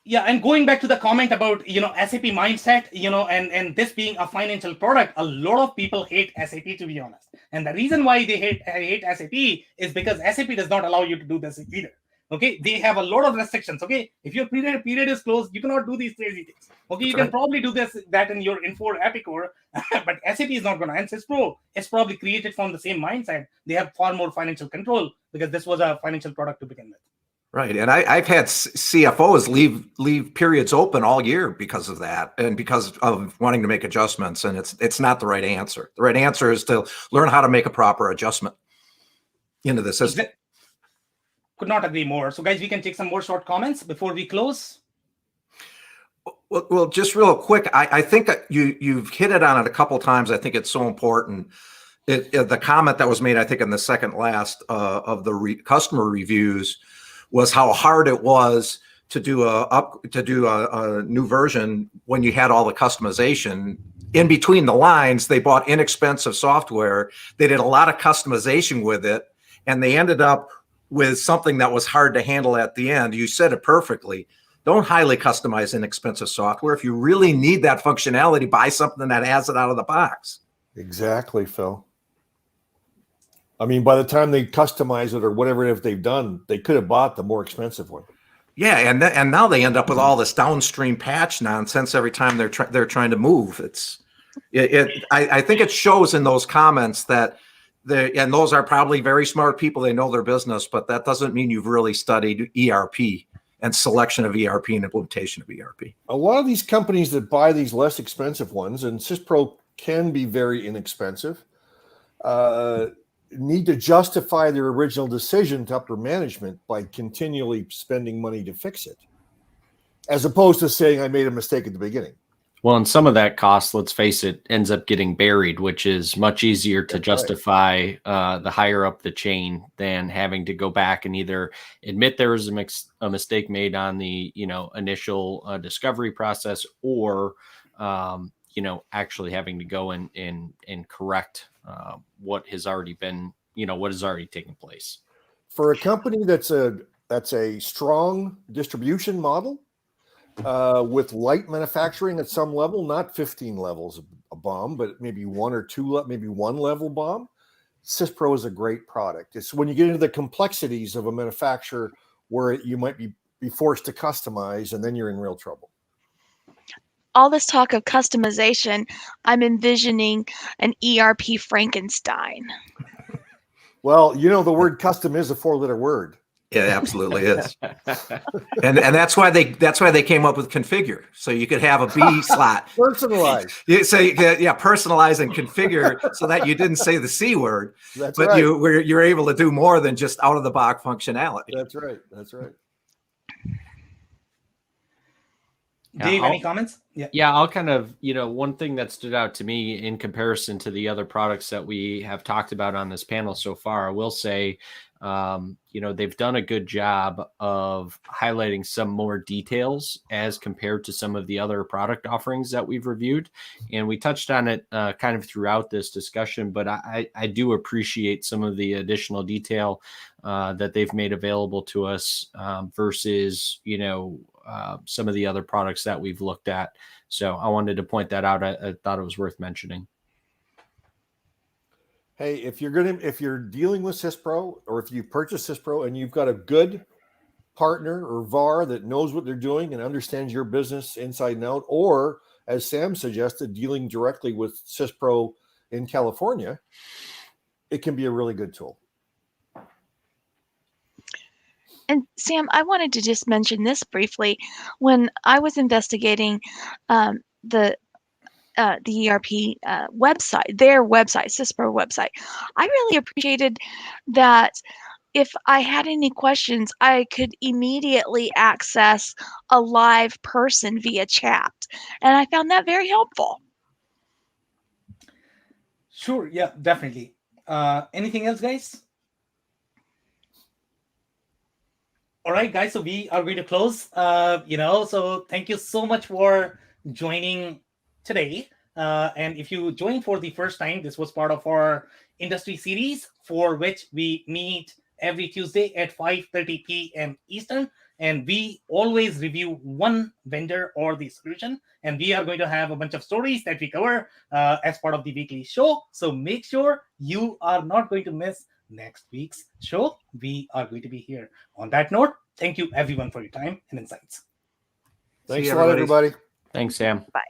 Yeah, and going back to the comment about SAP mindset, and this being a financial product, a lot of people hate SAP, to be honest. And the reason why they hate SAP is because SAP does not allow you to do this either. Okay, they have a lot of restrictions. Okay, if your period is closed, you cannot do these crazy things. Okay, you can probably do that in your Infor Epicor, but SAP is not going to. And SYSPRO is probably created from the same mindset. They have far more financial control because this was a financial product to begin with. Right, and I've had CFOs leave periods open all year because of that, and because of wanting to make adjustments. And it's not the right answer. The right answer is to learn how to make a proper adjustment into the system. Could not agree more. So guys, we can take some more short comments before we close. Well, just real quick, I think you've hit it on it a couple of times. I think it's so important. The comment that was made, I think, in the second last of the customer reviews was how hard it was to do a new version when you had all the customization. In between the lines, they bought inexpensive software. They did a lot of customization with it, and they ended up with something that was hard to handle at the end. You said it perfectly. Don't highly customize inexpensive software. If you really need that functionality, buy something that has it out of the box. Exactly, Phil. I mean, by the time they customize it or whatever if they've done, they could have bought the more expensive one. Yeah, and now they end up with all this downstream patch nonsense every time they're trying to move. I think it shows in those comments that and those are probably very smart people. They know their business, but that doesn't mean you've really studied ERP and selection of ERP and implementation of ERP. A lot of these companies that buy these less expensive ones, and SYSPRO can be very inexpensive, need to justify their original decision to upper management by continually spending money to fix it, as opposed to saying, I made a mistake at the beginning. Well, and some of that cost, let's face it, ends up getting buried, which is much easier to justify the higher up the chain than having to go back and either admit there was a mistake made on the initial discovery process, or actually having to go and correct what has already been what has already taken place. For a company that's a strong distribution model, with light manufacturing at some level, not 15 levels of a BOM, but maybe one or two, maybe one level BOM, SYSPRO is a great product. It's when you get into the complexities of a manufacturer where you might be forced to customize, and then you're in real trouble. All this talk of customization, I'm envisioning an ERP Frankenstein. Well, the word custom is a 4-letter word. It absolutely is, and that's why they came up with configure, so you could have a B slot. Personalize. You say, personalize and configure, so that you didn't say the C word, but right. You're able to do more than just out of the box functionality. That's right. That's right. Dave, any comments? Yeah, I'll kind of, one thing that stood out to me in comparison to the other products that we have talked about on this panel so far, I will say, they've done a good job of highlighting some more details as compared to some of the other product offerings that we've reviewed. And we touched on it kind of throughout this discussion, but I do appreciate some of the additional detail that they've made available to us versus, some of the other products that we've looked at. So I wanted to point that out. I thought it was worth mentioning. Hey, if you're dealing with SYSPRO, or if you purchase SYSPRO and you've got a good partner or VAR that knows what they're doing and understands your business inside and out, or as Sam suggested, dealing directly with SYSPRO in California, it can be a really good tool. And Sam, I wanted to just mention this briefly. When I was investigating the ERP website, their website, SYSPRO website, I really appreciated that if I had any questions, I could immediately access a live person via chat. And I found that very helpful. Sure. Yeah, definitely. Anything else, guys? All right, guys. So we are going to close. So thank you so much for joining today. And if you joined for the first time, this was part of our industry series for which we meet every Tuesday at 5:30 p.m. Eastern. And we always review one vendor or the solution. And we are going to have a bunch of stories that we cover as part of the weekly show. So make sure you are not going to miss next week's show. We are going to be here. On that note, thank you everyone for your time and insights. Thanks a lot, everybody. Thanks, Sam. Bye.